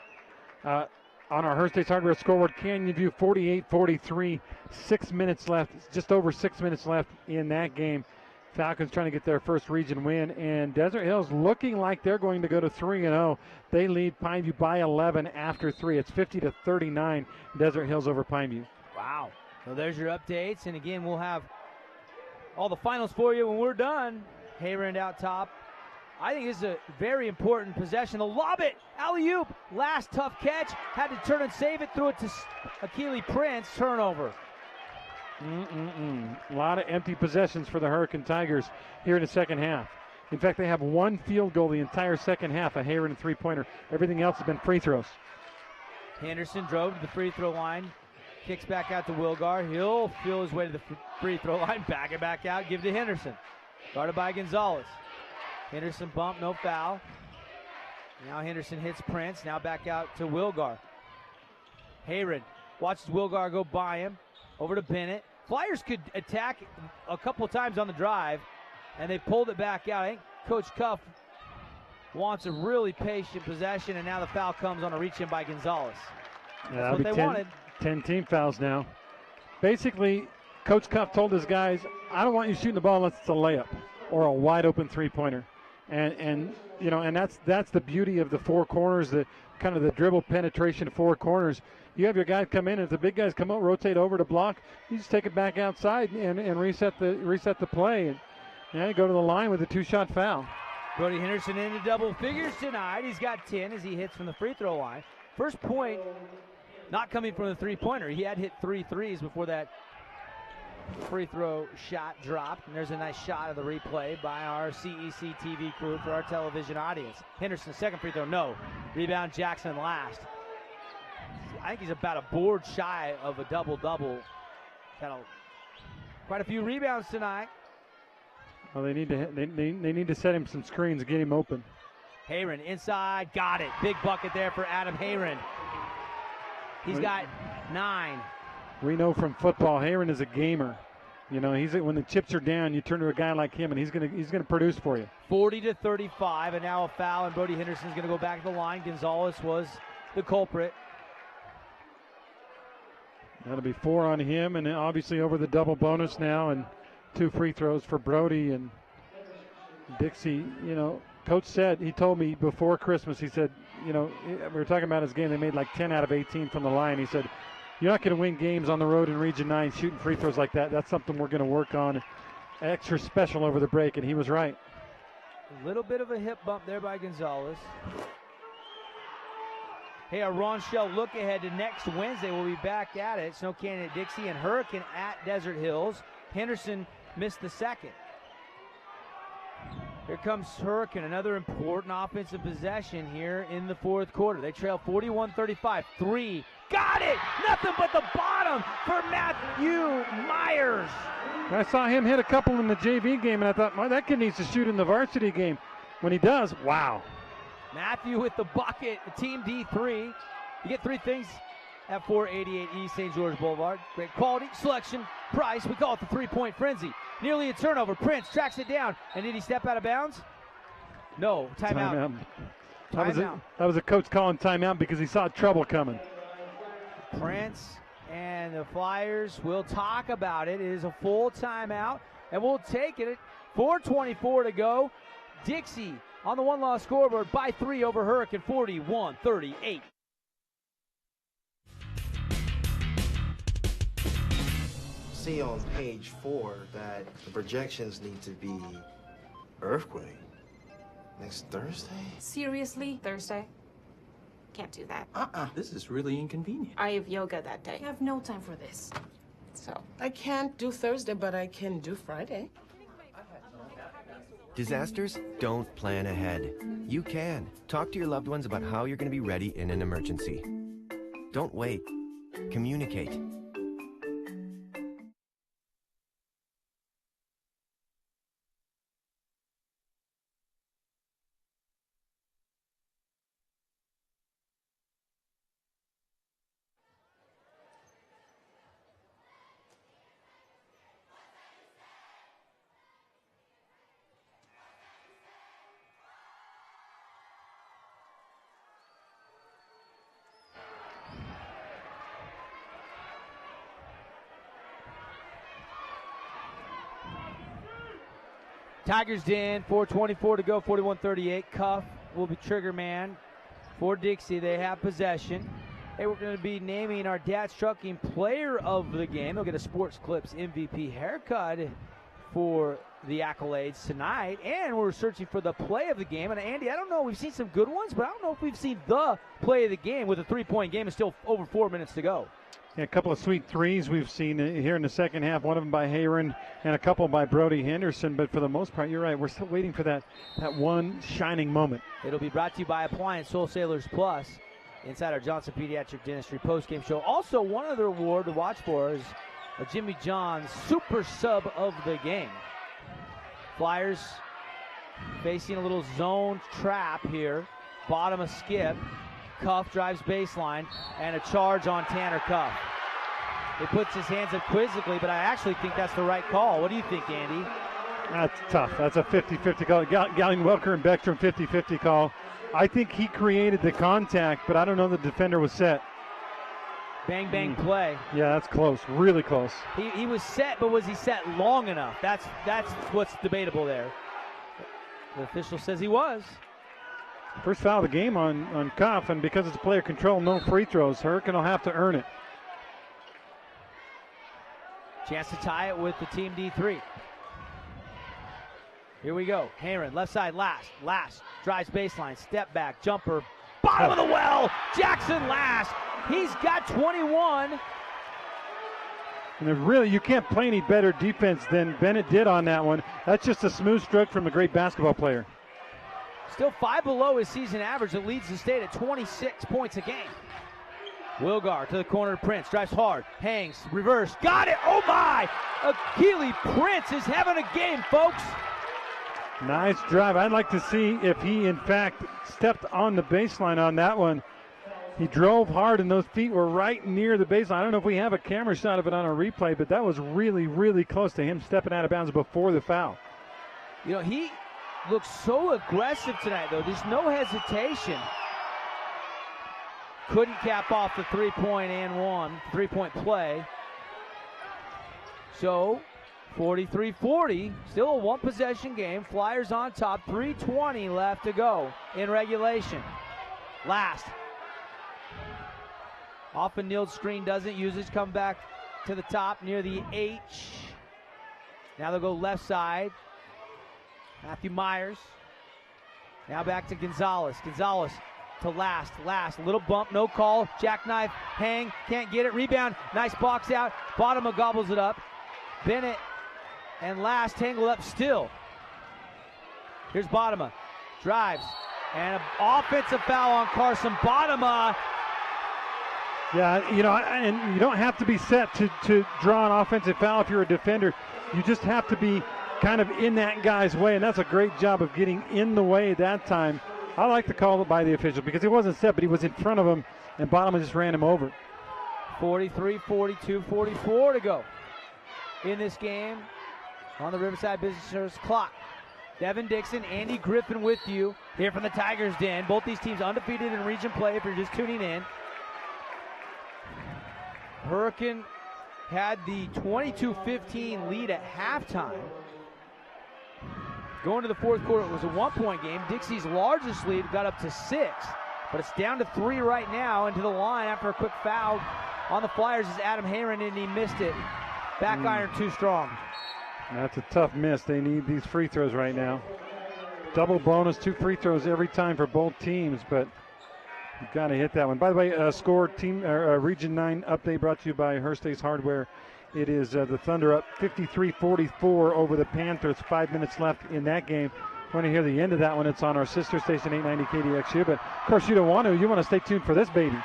On our Hearst State Hardware scoreboard, Canyon View 48-43. 6 minutes left. Just over 6 minutes left in that game. Falcons trying to get their first region win. And Desert Hills looking like they're going to go to 3-0. They lead Pineview by 11 after 3. It's 50-39. Desert Hills over Pineview.
Wow. So there's your updates. And again, we'll have all the finals for you when we're done. Hayrand out top. I think this is a very important possession. The lob it, alley-oop, last tough catch. Had to turn and save it, threw it to Akili Prince, turnover.
A lot of empty possessions for the Hurricane Tigers here in the second half. In fact, they have 1 field goal the entire second half, a Hayrand three-pointer. Everything else has been free throws.
Henderson drove to the free throw line, kicks back out to Wilgar. He'll feel his way to the free throw line, back it back out, give to Henderson. Guarded by Gonzalez. Henderson bump, no foul. Now Henderson hits Prince. Now back out to Wilgar. Hayron watches Wilgar go by him. Over to Bennett. Flyers could attack a couple times on the drive, and they pulled it back out. I think Coach Cuff wants a really patient possession, and now the foul comes on a reach-in by Gonzalez. That's what they wanted.
10 team fouls now. Basically, Coach Cuff told his guys, I don't want you shooting the ball unless it's a layup or a wide-open three-pointer. And you know, and that's the beauty of the four corners, the kind of the dribble penetration of four corners. You have your guys come in, and if the big guys come out, rotate over to block, you just take it back outside and reset the play. And now you go to the line with a two-shot foul.
Brody Henderson into double figures tonight. He's got 10 as he hits from the free throw line. First point not coming from the three-pointer. He had hit 3 threes before that free throw shot dropped. And there's a nice shot of the replay by our CEC TV crew for our television audience. Henderson, second free throw, no. Rebound, Jackson last. I think he's about a board shy of a double-double. Quite a few rebounds tonight.
Well, they need to set him some screens, get him open.
Hayron inside, got it. Big bucket there for Adam Hayron. He's got 9.
We know from football, Hayron is a gamer. You know, when the chips are down, you turn to a guy like him, and he's gonna produce for you.
40-35, and now a foul, and Brody Henderson's gonna go back to the line. Gonzalez was the culprit.
That'll be 4 on him, and obviously over the double bonus now, and 2 free throws for Brody and Dixie. You know, Coach said, he told me before Christmas, he said, you know, we were talking about his game, they made like 10 out of 18 from the line. He said, you're not going to win games on the road in Region 9 shooting free throws like that. That's something we're going to work on extra special over the break, and he was right.
A little bit of a hip bump there by Gonzalez. Hey, our Ron Shell look ahead to next Wednesday. We'll be back at it. Snow Canyon at Dixie and Hurricane at Desert Hills. Henderson missed the second. Here comes Hurricane, another important offensive possession here in the fourth quarter. They trail 41-35. 3. Got it! Nothing but the bottom for Matthew Myers.
I saw him hit a couple in the JV game, and I thought, well, that kid needs to shoot in the varsity game. When he does, wow.
Matthew with the bucket, Team D3. You get 3 things at 488 East St. George Boulevard. Great quality, selection, price. We call it the three-point frenzy. Nearly a turnover. Prince tracks it down. And did he step out of bounds? No. Timeout.
That was a coach calling timeout because he saw trouble coming.
Prince and the Flyers will talk about it. It is a full timeout, and we'll take it at 4:24 to go. Dixie on the one-loss scoreboard by 3 over Hurricane, 41-38.
See on page 4 that the projections need to be earthquake next Thursday.
Seriously? Thursday? Can't do that.
This is really inconvenient.
I have yoga that day.
I have no time for this.
So.
I can't do Thursday, but I can do Friday.
Disasters don't plan ahead. You can. Talk to your loved ones about how you're going to be ready in an emergency. Don't wait. Communicate.
Tigers Den, 4:24 to go, 41-38. Cuff will be trigger man for Dixie. They have possession. Hey, we're going to be naming our Dad's Trucking player of the game. They'll get a Sports Clips MVP haircut for the accolades tonight. And we're searching for the play of the game. And Andy, I don't know, we've seen some good ones, but I don't know if we've seen the play of the game with a 3-point game and still over 4 minutes to go.
Yeah, a couple of sweet threes we've seen here in the second half. One of them by Hayron and a couple by Brody Henderson. But for the most part, you're right. We're still waiting for that one shining moment.
It'll be brought to you by Appliance Wholesalers Plus inside our Johnson Pediatric Dentistry postgame show. Also, one other award to watch for is a Jimmy John's Super Sub of the game. Flyers facing a little zone trap here. Bottom a skip. Cuff drives baseline, and a charge on Tanner Cuff. He puts his hands up quizzically, but I actually think that's the right call. What do you think, Andy?
That's tough. That's a 50-50 call. Gallion Welker and Beckstrom 50-50 call. I think he created the contact, but I don't know the defender was set.
Bang, bang play.
Yeah, that's close. Really close.
He was set, but was he set long enough? That's what's debatable there. The official says he was.
First foul of the game on Cuff, and because it's player control, no free throws. Hurricane will have to earn it.
Chance to tie it with the team D3. Here we go. Heron, left side, last. Drives baseline, step back, jumper. Bottom of the well, Jackson Last. He's got 21.
And really, you can't play any better defense than Bennett did on that one. That's just a smooth stroke from a great basketball player.
Still 5 below his season average. It leads the state at 26 points a game. Wilgar to the corner, Prince drives hard, hangs, reverse, got it, oh my! Akili Prince is having a game, folks.
Nice drive. I'd like to see if he, in fact, stepped on the baseline on that one. He drove hard, and those feet were right near the baseline. I don't know if we have a camera shot of it on a replay, but that was really, really close to him stepping out of bounds before the foul.
You know, he looks so aggressive tonight, though. There's no hesitation. Couldn't cap off the three-point play. So, 43-40, still a one-possession game. Flyers on top, 3:20 left to go in regulation. Last. Off a Nilled screen, doesn't use it, come back to the top near the H. Now they'll go left side. Matthew Myers. Now back to Gonzalez. Gonzalez to last, little bump, no call, jackknife, hang, can't get it, rebound, nice box out, Bottom gobbles it up. Bennett and Last tangled up still. Here's Bottom, drives, and an offensive foul on Carson Bottom.
Yeah, you know, and you don't have to be set to draw an offensive foul if you're a defender. You just have to be kind of in that guy's way, and that's a great job of getting in the way that time. I like the call by the official because he wasn't set, but he was in front of him, and Bottom just ran him over.
43-42, 44 to go in this game on the Riverside Business Service clock. Devin Dixon, Andy Griffin with you here from the Tigers Den. Both these teams undefeated in region play if you're just tuning in. Hurricane had the 22-15 lead at halftime. Going to the fourth quarter, it was a one-point game. Dixie's largest lead got up to 6, but it's down to 3 right now. And to the line after a quick foul on the Flyers is Adam Heron, and he missed it. Back iron too strong.
That's a tough miss. They need these free throws right now. Double bonus, 2 free throws every time for both teams, but you've got to hit that one. By the way, score team Region 9 update brought to you by Hearst Ace Hardware. It is the Thunder up 53-44 over the Panthers. 5 minutes left in that game. If you want to hear the end of that one, it's on our sister station, 890 KDXU. But, of course, you don't want to. You want to stay tuned for this baby.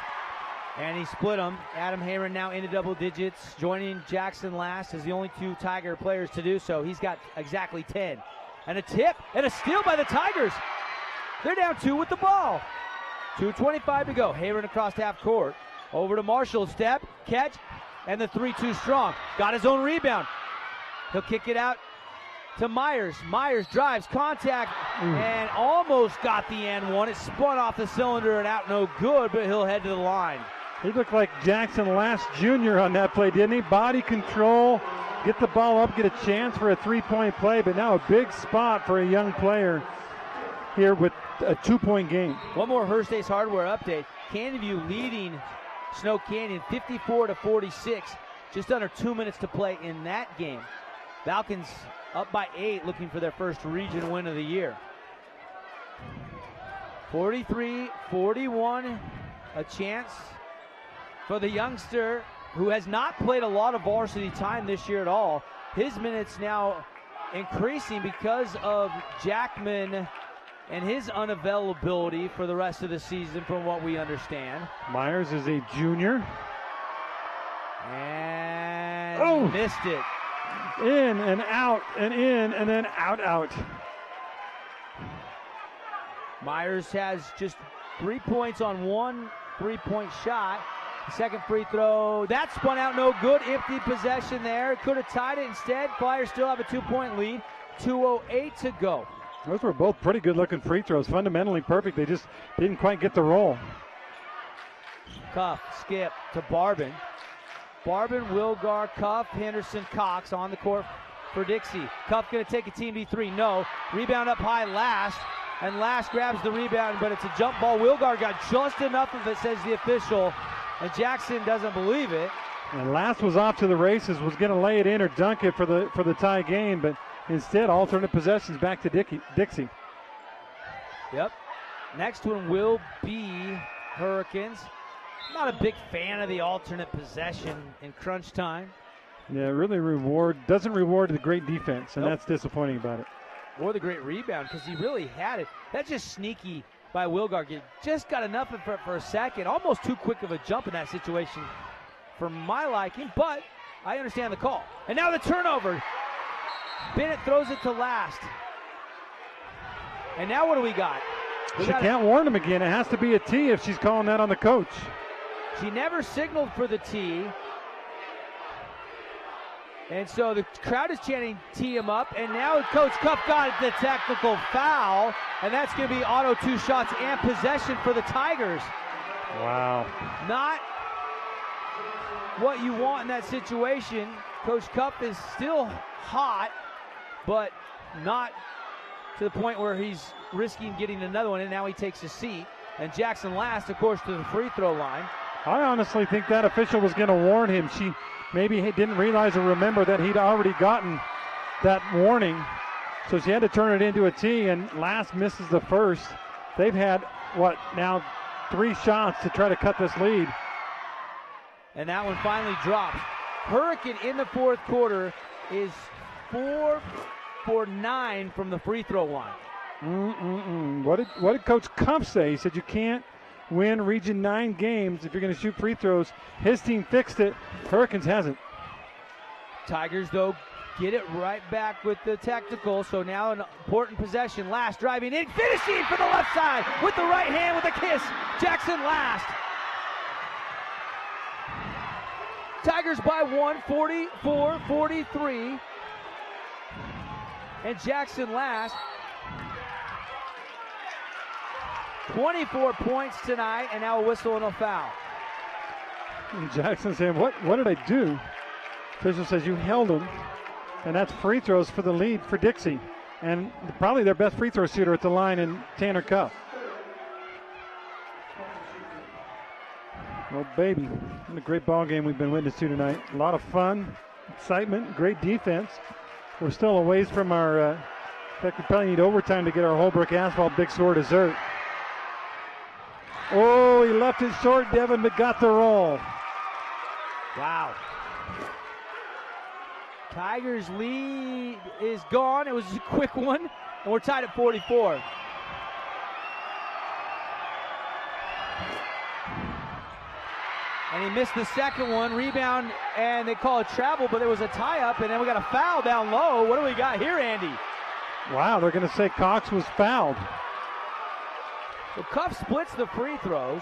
And he split them. Adam Heron now into double digits, joining Jackson Last as the only 2 Tiger players to do so. He's got exactly 10. And a tip and a steal by the Tigers. They're down 2 with the ball. 2:25 to go. Heron across half court. Over to Marshall. Step, catch, and the 3-2 strong. Got his own rebound. He'll kick it out to Myers. Myers drives, contact, and almost got the N1. It spun off the cylinder and out no good, but he'll head to the line.
He looked like Jackson Last Jr. on that play, didn't he? Body control, get the ball up, get a chance for a 3-point play, but now a big spot for a young player here with a 2-point game.
One more Hearst Ace Hardware update. Canyon View leading Snow Canyon 54-46. Just under 2 minutes to play in that game. Falcons up by 8, looking for their first region win of the year. 43-41, a chance for the youngster who has not played a lot of varsity time this year at all. His minutes now increasing because of Jackman and his unavailability for the rest of the season from what we understand.
Myers is a junior.
And missed it.
In and out and in and then out.
Myers has just 3 points on one three-point shot. The second free throw, that spun out no good. Empty possession there. Could have tied it instead. Flyers still have a 2-point lead. 2:08 to go.
Those were both pretty good-looking free throws. Fundamentally perfect. They just didn't quite get the roll.
Cuff, skip to Barbin. Barbin, Wilgar, Cuff, Henderson, Cox on the court for Dixie. Cuff going to take a team D3. No. Rebound up high, Last. And Last grabs the rebound, but it's a jump ball. Wilgar got just enough of it, says the official. And Jackson doesn't believe it.
And Last was off to the races, was going to lay it in or dunk it for the tie game, but instead alternate possessions back to Dixie.
Yep. Next one will be Hurricanes. Not a big fan of the alternate possession in crunch time.
Yeah, really doesn't reward the great defense, and that's disappointing about it.
Or the great rebound, because he really had it. That's just sneaky by Wilgar. Just got enough of it for a second. Almost too quick of a jump in that situation for my liking, but I understand the call. And now the turnover. Bennett throws it to Last. And now what do we got?
She can't warn him again. It has to be a T if she's calling that on the coach.
She never signaled for the T. And so the crowd is chanting tee him up. And now Coach Cuff got the technical foul. And that's going to be auto 2 shots and possession for the Tigers.
Wow.
Not what you want in that situation. Coach Cuff is still hot, but not to the point where he's risking getting another one. And now he takes a seat. And Jackson Last, of course, to the free throw line.
I honestly think that official was going to warn him. She maybe didn't realize or remember that he'd already gotten that warning. So she had to turn it into a T, and Last misses the first. They've had, now 3 shots to try to cut this lead.
And that one finally drops. Hurricane in the fourth quarter is 4 for 9 from the free throw line.
What did Coach Cuff say? He said you can't win Region 9 games if you're going to shoot free throws. His team fixed it. Hurricanes hasn't.
Tigers, though, get it right back with the technical. So now an important possession. Last driving in, finishing for the left side with the right hand with a kiss. Jackson Last. Tigers by 1, 44-43. And Jackson Last, 24 points tonight, and now a whistle and a foul.
And Jackson saying, what did I do? Official says you held him, and that's free throws for the lead for Dixie. And probably their best free throw shooter at the line in Tanner Cuff. Oh, baby. What a great ball game we've been witness to tonight. A lot of fun, excitement, great defense. We're still a ways from our, in fact, we probably need overtime to get our Holbrook Asphalt Big Sword dessert. Oh, he left it short, Devin, but got the roll.
Wow. Tigers' lead is gone. It was a quick one, and we're tied at 44. And he missed the second one. Rebound, and they call it travel, but there was a tie-up, and then we got a foul down low. What do we got here, Andy?
Wow, they're going to say Cox was fouled.
The Cuff splits the free throws,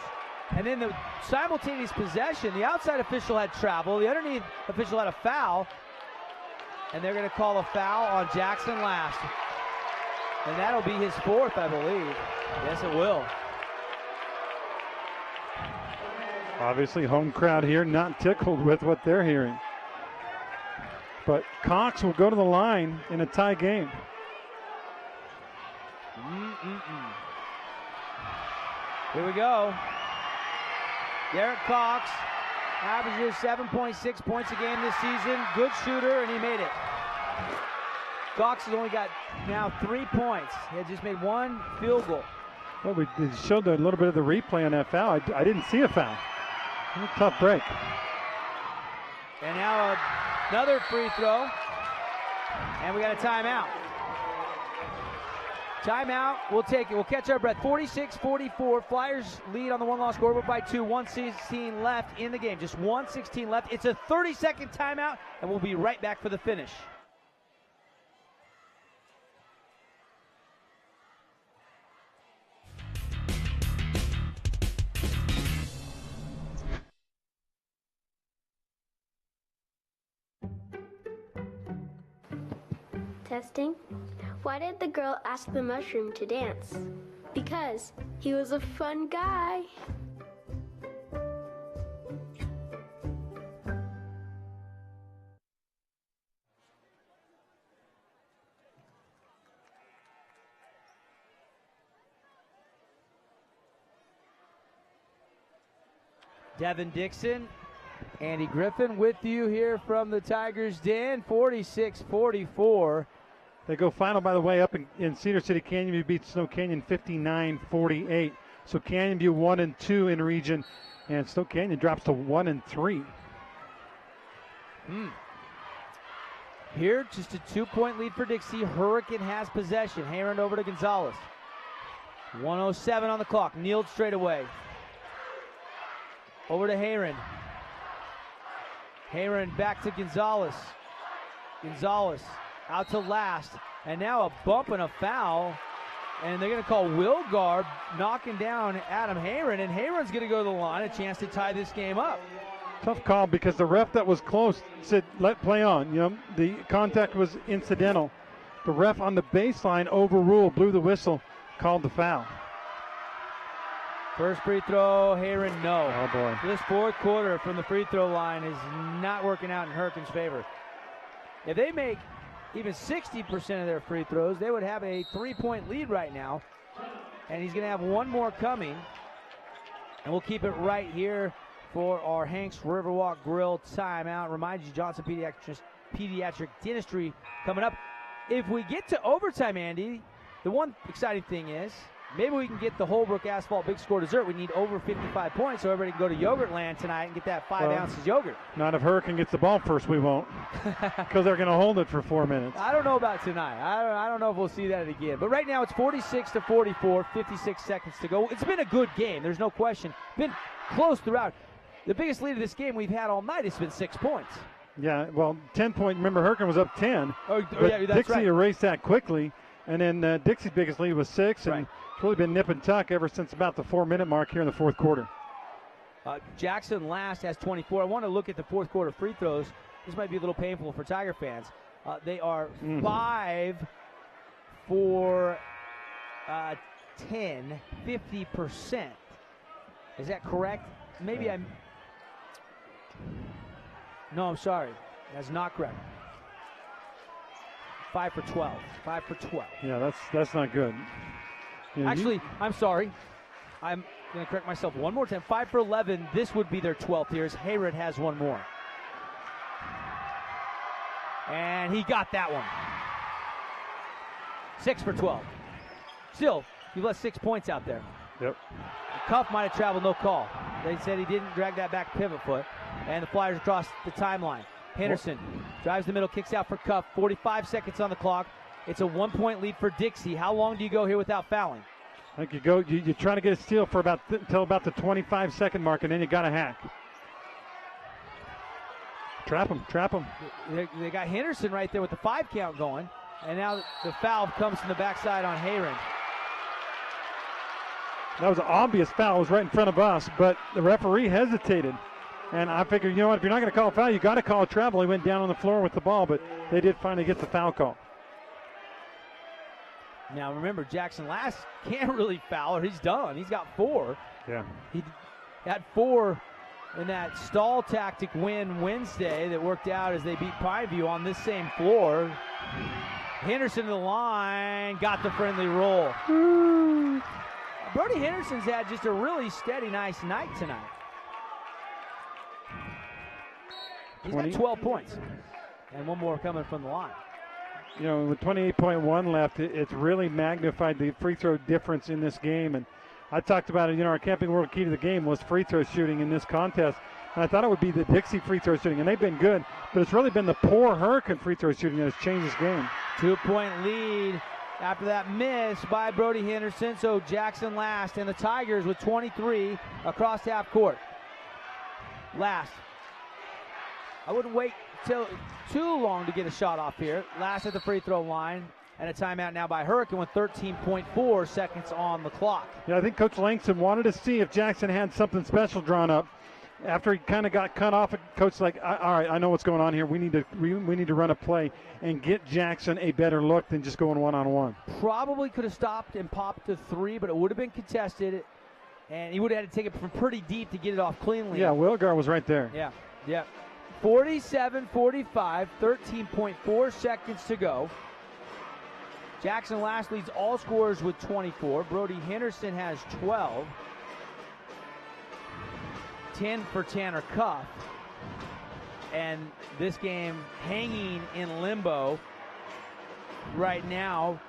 and then the simultaneous possession, the outside official had travel, the underneath official had a foul, and they're going to call a foul on Jackson Last. And that'll be his 4th, I believe. Yes, it will.
Obviously, home crowd here not tickled with what they're hearing. But Cox will go to the line in a tie game.
Here we go. Derek Cox averages 7.6 points a game this season. Good shooter, and he made it. Cox has only got now 3 points. He had just made 1 field goal.
Well, we showed a little bit of the replay on that foul. I didn't see a foul. A tough break.
And now another free throw. And we got a timeout. Timeout, we'll take it. We'll catch our breath. 46-44. Flyers lead on the one-loss scoreboard by 2. 1:16 left in the game. Just 1:16 left. It's a 30-second timeout, and we'll be right back for the finish.
Testing. Why did the girl ask the mushroom to dance? Because he was a fun guy.
Devin Dixon, Andy Griffin with you here from the Tigers' Den, 46-44.
They go final, by the way, up in Cedar City. Canyon View beats Snow Canyon 59-48. So Canyon View 1-2 in region, and Snow Canyon drops to 1-3.
Here, just a 2-point lead for Dixie. Hurricane has possession. Hayron over to Gonzalez. 1:07 on the clock. Kneeled straight away. Over to Hayron. Hayron back to Gonzalez. Gonzalez out to last. And now a bump and a foul. And they're going to call Wilgar knocking down Adam Hayron. And Hayron's going to go to the line, a chance to tie this game up.
Tough call because the ref that was close said, let play on. You know, the contact was incidental. The ref on the baseline overruled, blew the whistle, called the foul.
First free throw, Hayron, no.
Oh, boy.
This fourth quarter from the free throw line is not working out in Hurricane's favor. If they make even 60% of their free throws, they would have a 3-point lead right now. And he's going to have one more coming. And we'll keep it right here for our Hanks Riverwalk Grill timeout. Remind you, Johnson Pediatric Dentistry coming up. If we get to overtime, Andy, the one exciting thing is maybe we can get the Holbrook Asphalt Big Score dessert. We need over 55 points so everybody can go to Yogurtland tonight and get that 5 ounces yogurt. Not
if Hurricane gets the ball first, we won't. Because they're going to hold it for 4 minutes.
I don't know about tonight. I don't know if we'll see that again. But right now it's 46-44, 56 seconds to go. It's been a good game. There's no question. Been close throughout. The biggest lead of this game we've had all night has been 6 points.
Yeah, well, 10-point. Remember, Hurricane was up 10.
Yeah, that's
Dixie
right.
erased that quickly. And then Dixie's biggest lead was 6. And it's really been nip and tuck ever since about the 4-minute mark here in the fourth quarter.
Jackson last has 24. I want to look at the fourth quarter free throws. This might be a little painful for Tiger fans. They are 5 for 10, 50%. Is that correct? Maybe I'm... No, I'm sorry. That's not correct. 5 for 12. 5 for 12.
Yeah, that's not good. You know,
Actually, I'm sorry. I'm going to correct myself one more time. 5 for 11. This would be their 12th here as Hayron has one more. And he got that one. 6 for 12. Still, you left 6 points out there.
Yep.
Cuff might have traveled, no call. They said he didn't drag that back pivot foot. And the Flyers across the timeline. Henderson drives the middle, kicks out for Cuff. 45 seconds on the clock. It's a 1-point lead for Dixie. How long do you go here without fouling?
I think you try to get a steal for until about the 25-second mark, and then you got to hack. Trap him.
They got Henderson right there with the 5 count going. And now the foul comes from the backside on Hayron.
That was an obvious foul. It was right in front of us, but the referee hesitated. And I figured, you know what, if you're not going to call a foul, you got to call a travel. He went down on the floor with the ball, but they did finally get the foul call.
Now remember, Jackson last can't really foul, or he's done. He's got 4.
Yeah.
He had 4 in that stall tactic win Wednesday that worked out as they beat Pineview on this same floor. Henderson to the line, got the friendly roll. Brody Henderson's had just a really steady, nice night tonight. He's got 12 points, and one more coming from the line.
You know, with 28.1 left, it's really magnified the free throw difference in this game. And I talked about it, you know, our Camping World key to the game was free throw shooting in this contest. And I thought it would be the Dixie free throw shooting, and they've been good. But it's really been the poor Hurricane free throw shooting that has changed this game.
2-point lead after that miss by Brody Henderson. So Jackson last, and the Tigers with 23 across half court. Last. I wouldn't wait till too long to get a shot off here. Last at the free throw line, and a timeout now by Hurricane with 13.4 seconds on the clock.
Yeah, I think Coach Langston wanted to see if Jackson had something special drawn up. after he kind of got cut off, coach like, all right, I know what's going on here. We need to run a play and get Jackson a better look than just going one-on-one.
Probably could have stopped and popped to 3, but it would have been contested, and he would have had to take it from pretty deep to get it off cleanly.
Yeah, Wilgar was right there.
Yeah. 47-45, 13.4 seconds to go. Jackson Last leads all scorers with 24. Brody Henderson has 12. 10 for Tanner Cuff. And this game hanging in limbo right now.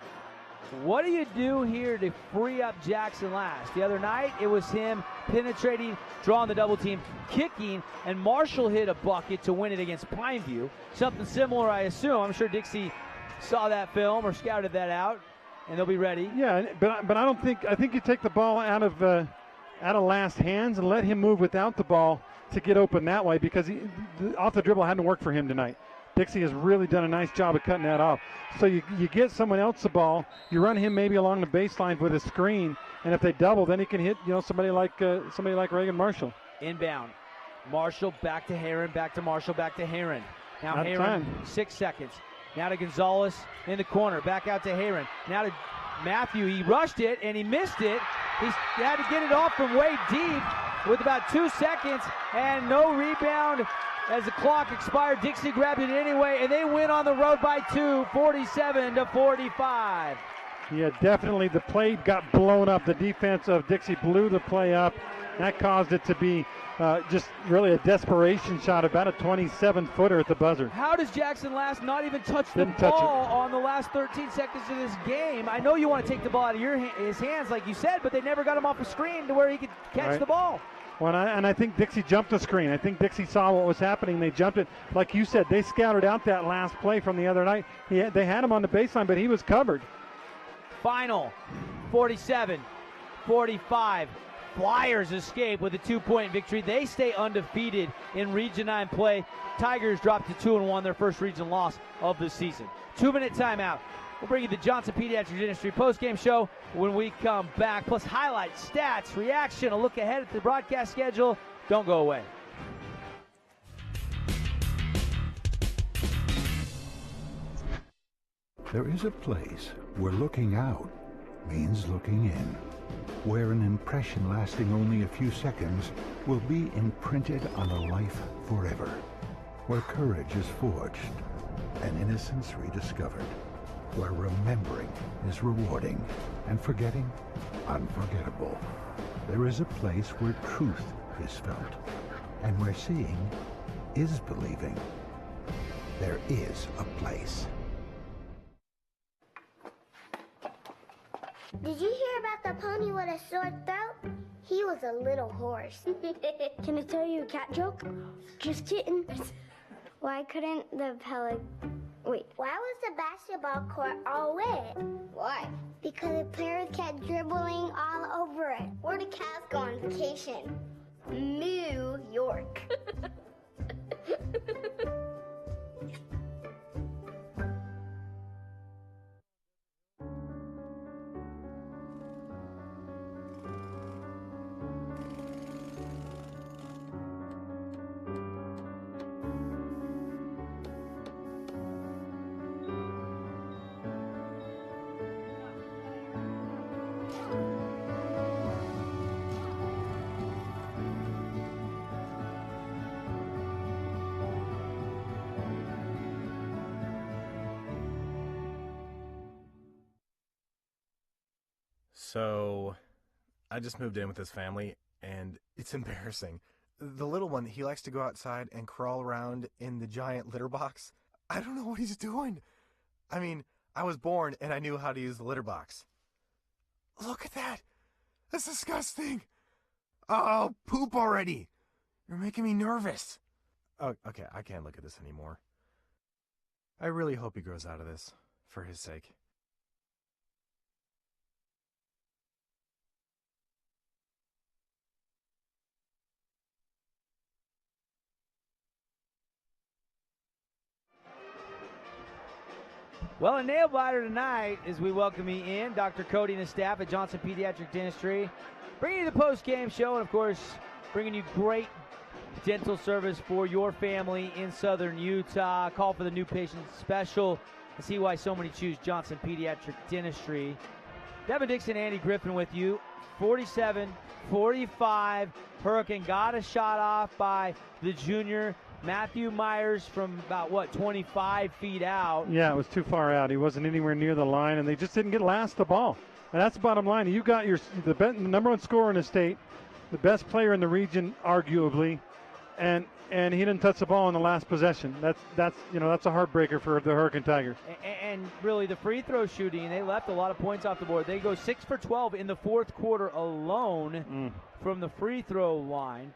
What do you do here to free up Jackson Last? The other night, it was him penetrating, drawing the double team, kicking, and Marshall hit a bucket to win it against Pineview. Something similar, I assume. I'm sure Dixie saw that film or scouted that out, and they'll be ready.
Yeah, but I think you take the ball out of Last's hands and let him move without the ball to get open that way, because off the dribble hadn't worked for him tonight. Dixie has really done a nice job of cutting that off. So you get someone else the ball, you run him maybe along the baseline with a screen, and if they double, then he can hit somebody like Reagan Marshall.
Inbound. Marshall back to Heron, back to Marshall, back to Heron. Now Heron, 6 seconds. Now to Gonzalez in the corner, back out to Heron. Now to Matthew, he rushed it and he missed it. He had to get it off from way deep with about 2 seconds and no rebound. As the clock expired, Dixie grabbed it anyway, and they win on the road by 2, 47-45.
Yeah, definitely the play got blown up. The defense of Dixie blew the play up. That caused it to be just really a desperation shot, about a 27-footer at the buzzer.
How does Jackson Last not even touch the ball on the last 13 seconds of this game? I know you want to take the ball out of his hands, like you said, but they never got him off a screen to where he could catch the ball.
Well, I think Dixie jumped the screen. I think Dixie saw what was happening. They jumped it. Like you said, they scouted out that last play from the other night. They had him on the baseline, but he was covered.
Final, 47-45. Flyers escape with a 2-point victory. They stay undefeated in Region 9 play. Tigers drop to 2-1, their first region loss of the season. 2-minute timeout. We'll bring you the Johnson Pediatric Dentistry postgame show when we come back, plus highlights, stats, reaction, a look ahead at the broadcast schedule. Don't go away.
There is a place where looking out means looking in, where an impression lasting only a few seconds will be imprinted on a life forever, where courage is forged and innocence rediscovered, where remembering is rewarding and forgetting unforgettable. There is a place where truth is felt and where seeing is believing. There is a place.
Did you hear about the pony with a sore throat? He was a little horse. Can I tell you a cat joke? Just kidding. Why couldn't the Why was the basketball court all wet? Why? Because the players kept dribbling all over it. Where did cats go on vacation? New York.
So, I just moved in with his family, and it's embarrassing. The little one, he likes to go outside and crawl around in the giant litter box. I don't know what he's doing. I mean, I was born and I knew how to use the litter box. Look at that. That's disgusting. Oh, poop already. You're making me nervous. Oh, okay, I can't look at this anymore. I really hope he grows out of this, for his sake.
Well, a nail biter tonight as we welcome you in, Dr. Cody and his staff at Johnson Pediatric Dentistry, bringing you the post-game show, and of course, bringing you great dental service for your family in southern Utah. Call for the new patient special and see why so many choose Johnson Pediatric Dentistry. Devin Dixon, Andy Griffin with you. 47-45. Hurricane got a shot off by the junior. Matthew Myers from about, 25 feet out.
Yeah, it was too far out. He wasn't anywhere near the line, and they just didn't get last the ball. And that's the bottom line. You got the number one scorer in the state, the best player in the region, arguably, and he didn't touch the ball in the last possession. That's a heartbreaker for the Hurricane Tigers.
And really, the free throw shooting, they left a lot of points off the board. They go 6 for 12 in the fourth quarter alone from the free throw line.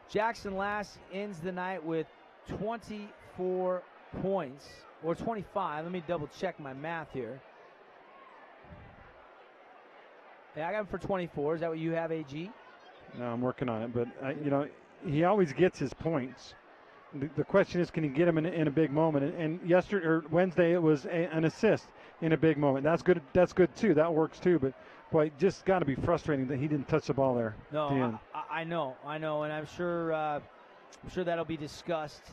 Jackson Last ends the night with 24 points, or 25. Let me double check my math here. Yeah, I got him for 24. Is that what you have, AG?
No, I'm working on it, but he always gets his points. The question is, can he get them in a big moment? And yesterday or Wednesday, it was an assist in a big moment. That's good. That's good too. That works too. But boy, just got to be frustrating that he didn't touch the ball there.
No, I know, and I'm sure that'll be discussed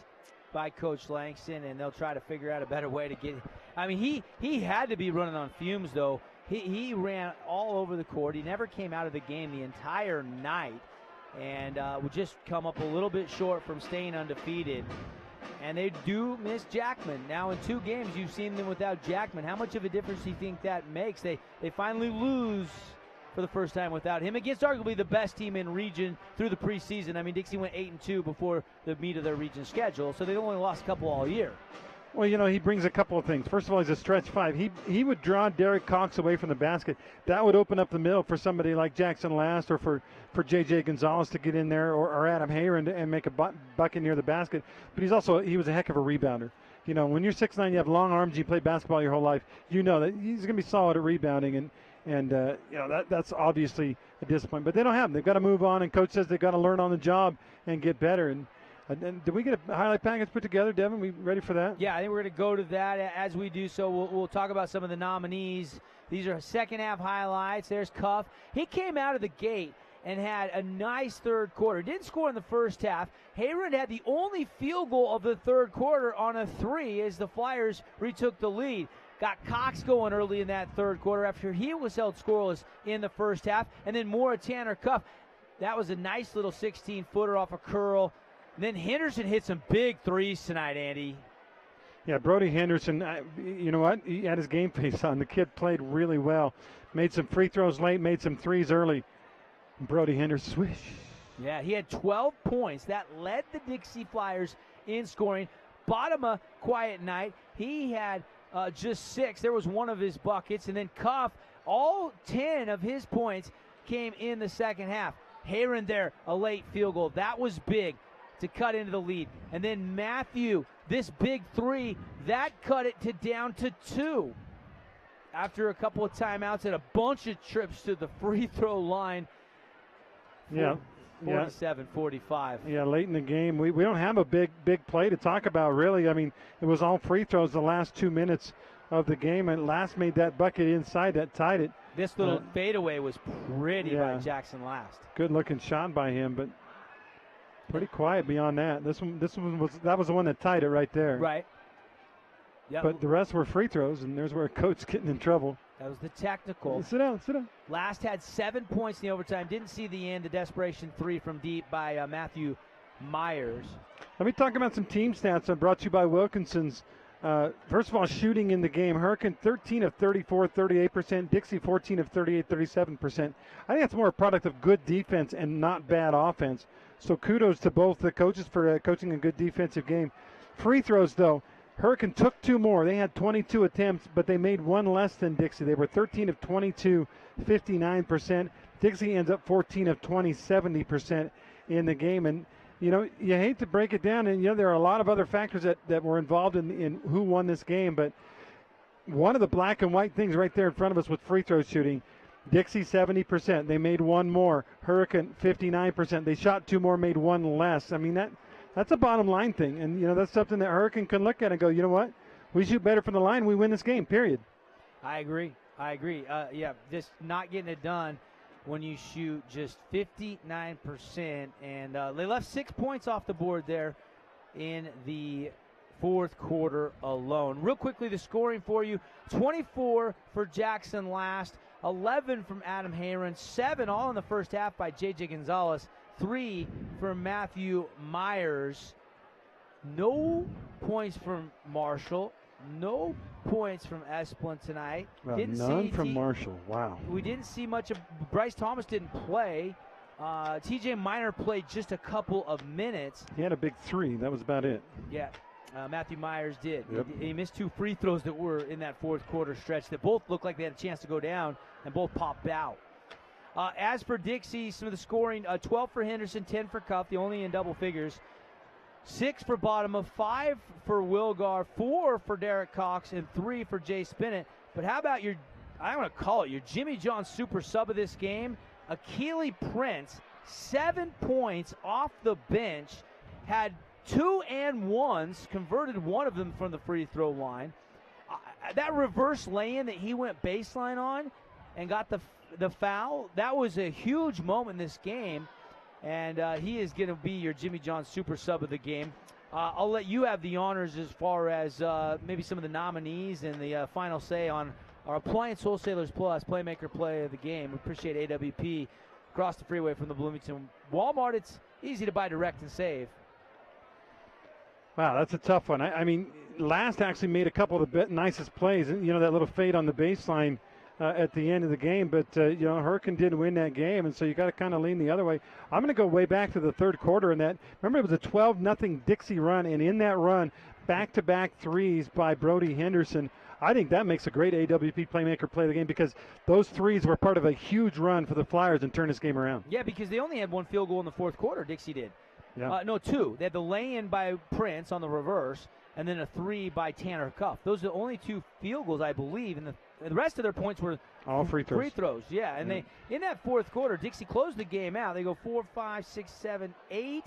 by Coach Langston, and they'll try to figure out a better way to get. I mean, he had to be running on fumes though. He ran all over the court. He never came out of the game the entire night, and would just come up a little bit short from staying undefeated. And they do miss Jackman. Now in 2 games, you've seen them without Jackman. How much of a difference do you think that makes? They finally lose for the first time without him against arguably the best team in region through the preseason. I mean, Dixie went 8-2 before the meat of their region schedule, so they only lost a couple all year.
Well, he brings a couple of things. First of all, he's a stretch 5. He would draw Derek Cox away from the basket. That would open up the middle for somebody like Jackson Last or for J.J. Gonzalez to get in there or Adam Hayron and make a bucket near the basket. But he was a heck of a rebounder. When you're 6'9", you have long arms, you play basketball your whole life, you know that he's going to be solid at rebounding. And that's obviously a disappointment. But they don't have him. They've got to move on, and Coach says they've got to learn on the job and get better. And did we get a highlight package put together, Devin? We ready for that?
Yeah, I think we're going to go to that. As we do so, we'll talk about some of the nominees. These are second-half highlights. There's Cuff. He came out of the gate and had a nice third quarter. Didn't score in the first half. Hayron had the only field goal of the third quarter on a 3 as the Flyers retook the lead. Got Cox going early in that third quarter after he was held scoreless in the first half. And then more of Tanner Cuff. That was a nice little 16-footer off a curl. And then Henderson hit some big threes tonight, Andy.
Yeah, Brody Henderson, you know what? He had his game face on. The kid played really well. Made some free throws late, made some threes early. Brody Henderson, swish.
Yeah, he had 12 points. That led the Dixie Flyers in scoring. Bottom quiet night. He had just 6. There was one of his buckets. And then Cuff, all 10 of his points came in the second half. Hayron there, a late field goal. That was big to cut into the lead. And then Matthew, this big 3, that cut it down to 2. After a couple of timeouts and a bunch of trips to the free throw line.
Yeah.
47-45.
Yeah, late in the game. We don't have a big play to talk about, really. I mean, it was all free throws the last 2 minutes of the game, and Last made that bucket inside that tied it.
This little fadeaway was pretty by Jackson Last.
Good-looking shot by him, but pretty quiet beyond that. This one was the one that tied it right there.
Right. Yep.
But the rest were free throws, and there's where Coach getting in trouble.
That was the technical.
Sit down.
Last had 7 points in the overtime. Didn't see the end. The desperation 3 from deep by Matthew Myers.
Let me talk about some team stats brought to you by Wilkinson's. First of all, shooting in the game. Hurricane 13 of 34, 38%. Dixie 14 of 38, 37%. I think that's more a product of good defense and not bad offense. So kudos to both the coaches for coaching a good defensive game. Free throws, though. Hurricane took 2 more. They had 22 attempts, but they made 1 less than Dixie. They were 13 of 22, 59%. Dixie ends up 14 of 20, 70% in the game. And, you hate to break it down, and, there are a lot of other factors that were involved in who won this game, but one of the black and white things right there in front of us was free throw shooting. Dixie 70%. They made 1 more. Hurricane 59%. They shot 2 more, made 1 less. I mean, that's a bottom line thing. And, that's something that Hurricane can look at and go, you know what? We shoot better from the line, we win this game, period.
I agree. Yeah, just not getting it done. when you shoot just 59%. And they left 6 points off the board there in the fourth quarter alone. Real quickly, the scoring for you: 24 for Jackson Last, 11 from Adam Heron, 7 all in the first half by J.J. Gonzalez, 3 for Matthew Myers. No points from Marshall. No points from Esplin tonight.
Well, none from Marshall. Wow.
We didn't see much of Bryce Thomas. Didn't play. T.J. Miner played just a couple of minutes.
He had a big 3. That was about it.
Yeah. Matthew Myers did.
Yep.
He missed 2 free throws that were in that fourth quarter stretch that both looked like they had a chance to go down and both popped out. As for Dixie, some of the scoring: 12 for Henderson, 10 for Cuff, the only in double figures. 6 for Bottom, 5 for Wilgar, 4 for Derek Cox, and 3 for Jay Spinnett. But how about I want to call it your Jimmy John super sub of this game, Akili Prince, 7 points off the bench, had 2 and 1s, converted one of them from the free throw line. That reverse lay-in that he went baseline on and got the foul, that was a huge moment in this game. And he is going to be your Jimmy John super sub of the game. I'll let you have the honors as far as maybe some of the nominees and the final say on our Appliance Wholesalers Plus Playmaker Play of the Game. We appreciate AWP across the freeway from the Bloomington Walmart. It's easy to buy direct and save.
Wow, that's a tough one. I mean, Last actually made a couple of the nicest plays. You know, that little fade on the baseline at the end of the game, but Hurricane did win that game, and so you got to kind of lean the other way. I'm going to go way back to the third quarter in that. Remember, it was a 12-0 Dixie run, and in that run, back-to-back threes by Brody Henderson. I think that makes a great AWP playmaker play of the game because those threes were part of a huge run for the Flyers and turned this game around.
Yeah, because they only had 1 field goal in the fourth quarter, Dixie did.
Yeah.
No, 2. They had the lay-in by Prince on the reverse, and then a 3 by Tanner Cuff. Those are the only 2 field goals, I believe, and the rest of their points were
all free throws.
Free throws, yeah. And they in that fourth quarter, Dixie closed the game out. They go 4, 5, 6, 7, 8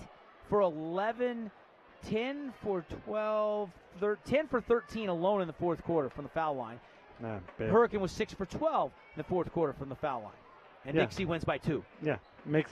for 11, 10 for 12, 10 for 13 alone in the fourth quarter from the foul line. Hurricane was 6 for 12 in the fourth quarter from the foul line. And Dixie wins by 2.
Yeah, makes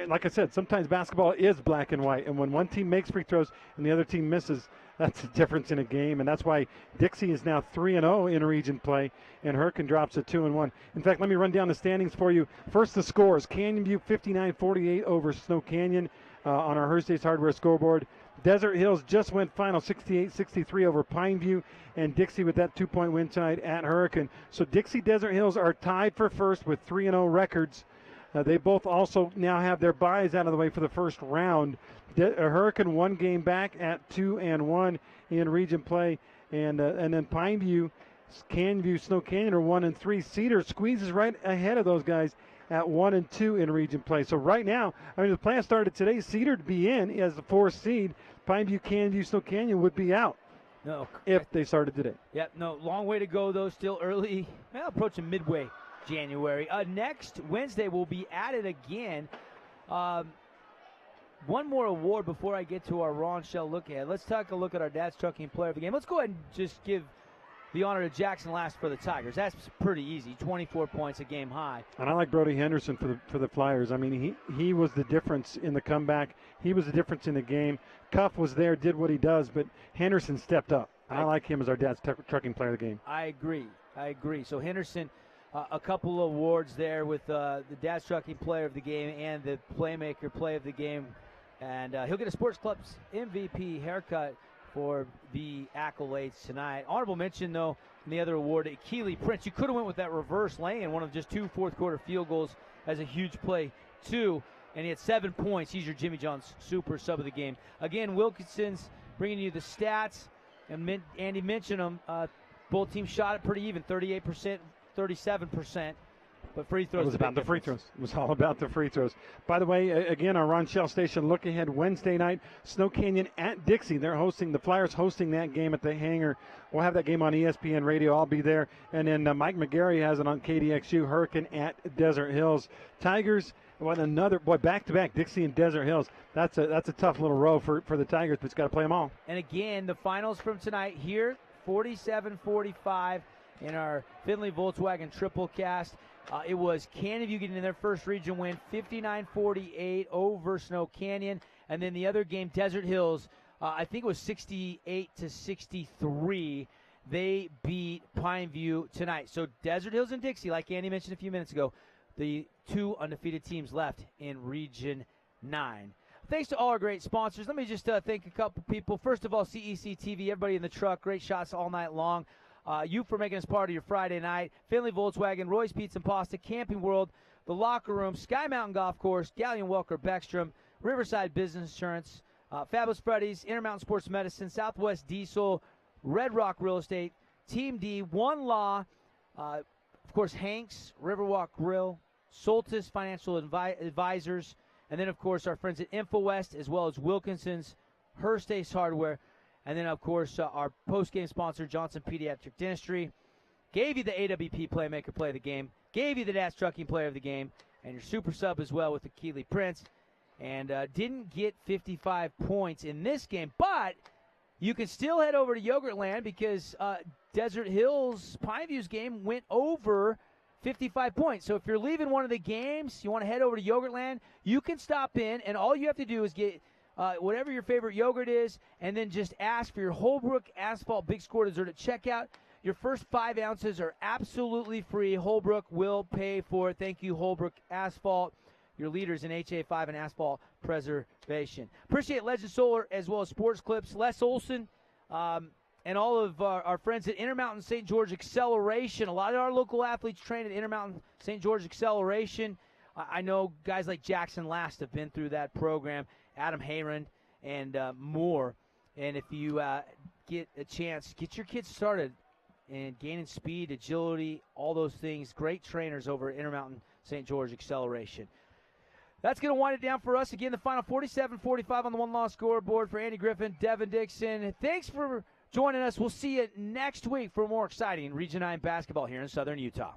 like I said, sometimes basketball is black and white, and when one team makes free throws and the other team misses, that's a difference in a game, and that's why Dixie is now 3-0 in region play, and Hurricane drops to 2-1. In fact, let me run down the standings for you. First, the scores: Canyon View 59-48 over Snow Canyon on our Hersey's Hardware scoreboard. Desert Hills just went final 68-63 over Pineview, and Dixie with that 2-point win tonight at Hurricane. So Dixie, Desert Hills are tied for first with 3-0 records. They both also now have their byes out of the way for the first round. Hurricane 1 game back at 2-1 in region play, and then Pineview, Canyonview, Snow Canyon are 1-3. Cedar squeezes right ahead of those guys at 1-2 in region play. So right now, I mean, the plan started today. Cedar to be in as the 4th seed. Pineview, Canyonview, Snow Canyon would be out.
No,
if they started today.
Yeah, no, long way to go though. Still early. Well, approaching midway January. Next Wednesday we'll be at it again. One more award before I get to our Ron Shell look ahead. Let's take a look at our Dad's Trucking Player of the Game. Let's go ahead and just give the honor to Jackson Last for the Tigers. That's pretty easy. 24 points, a game high.
And I like Brody Henderson for the Flyers. I mean, he was the difference in the comeback. He was the difference in the game. Cuff was there, did what he does, but Henderson stepped up. I like him as our Dad's Trucking Player of the Game.
I agree. So Henderson, a couple of awards there with the Dad's Trucking Player of the Game and the Playmaker Play of the Game. And he'll get a Sports Club's MVP haircut for the accolades tonight. Honorable mention, though, in the other award, Akili Prince. You could have went with that reverse lay-in, one of just 2 fourth-quarter field goals as a huge play, too. And he had 7 points. He's your Jimmy John's super sub of the game. Again, Wilkinson's bringing you the stats. And Andy mentioned them. Both teams shot it pretty even, 38%, 37%. But free throws.
It was about the free throws. It was all about the free throws. By the way, again, our Ron Shell Station look ahead Wednesday night. Snow Canyon at Dixie. They're hosting, the Flyers hosting that game at the hangar. We'll have that game on ESPN Radio. I'll be there. And then Mike McGarry has it on KDXU. Hurricane at Desert Hills. Tigers, back-to-back Dixie and Desert Hills. That's a tough little row for the Tigers, but it's got to play them all.
And again, the finals from tonight here, 47-45. in our Findlay Volkswagen triple cast. It was Canyon View getting in their first region win, 59-48 over Snow Canyon. And then the other game, Desert Hills, I think it was 68-63. They beat Pine View tonight. So Desert Hills and Dixie, like Andy mentioned a few minutes ago, the two undefeated teams left in Region 9. Thanks to all our great sponsors. Let me just thank a couple people. First of all, CEC TV, everybody in the truck, great shots all night long. You for making us part of your Friday night. Findlay Volkswagen, Roy's Pizza and Pasta, Camping World, The Locker Room, Sky Mountain Golf Course, Galleon Welker Beckstrom, Riverside Business Insurance, Fabulous Freddy's, Intermountain Sports Medicine, Southwest Diesel, Red Rock Real Estate, Team D, One Law, of course, Hanks, Riverwalk Grill, Soltis Financial Advisors, and then, of course, our friends at InfoWest, as well as Wilkinson's, Hearst Ace Hardware, and then, of course, our post-game sponsor, Johnson Pediatric Dentistry, gave you the AWP Playmaker Play of the Game, gave you the Dash Trucking Player of the Game, and your super sub as well with the Keeley Prince, and didn't get 55 points in this game, but you can still head over to Yogurtland because Desert Hills Pineview's game went over 55 points. So if you're leaving one of the games, you want to head over to Yogurtland, you can stop in, and all you have to do is get whatever your favorite yogurt is, and then just ask for your Holbrook Asphalt Big Score dessert at checkout. Your first 5 ounces are absolutely free. Holbrook will pay for it. Thank you, Holbrook Asphalt, your leaders in HA5 and asphalt preservation. Appreciate Legend Solar as well as Sports Clips. Les Olson and all of our friends at Intermountain St. George Acceleration. A lot of our local athletes train at Intermountain St. George Acceleration. I know guys like Jackson Last have been through that program, Adam Hayrand, and more. And if you get a chance, get your kids started in gaining speed, agility, all those things. Great trainers over at Intermountain St. George Acceleration. That's going to wind it down for us. Again, the final 47-45 on the One Law scoreboard for Andy Griffin, Devin Dixon. Thanks for joining us. We'll see you next week for more exciting Region 9 basketball here in Southern Utah.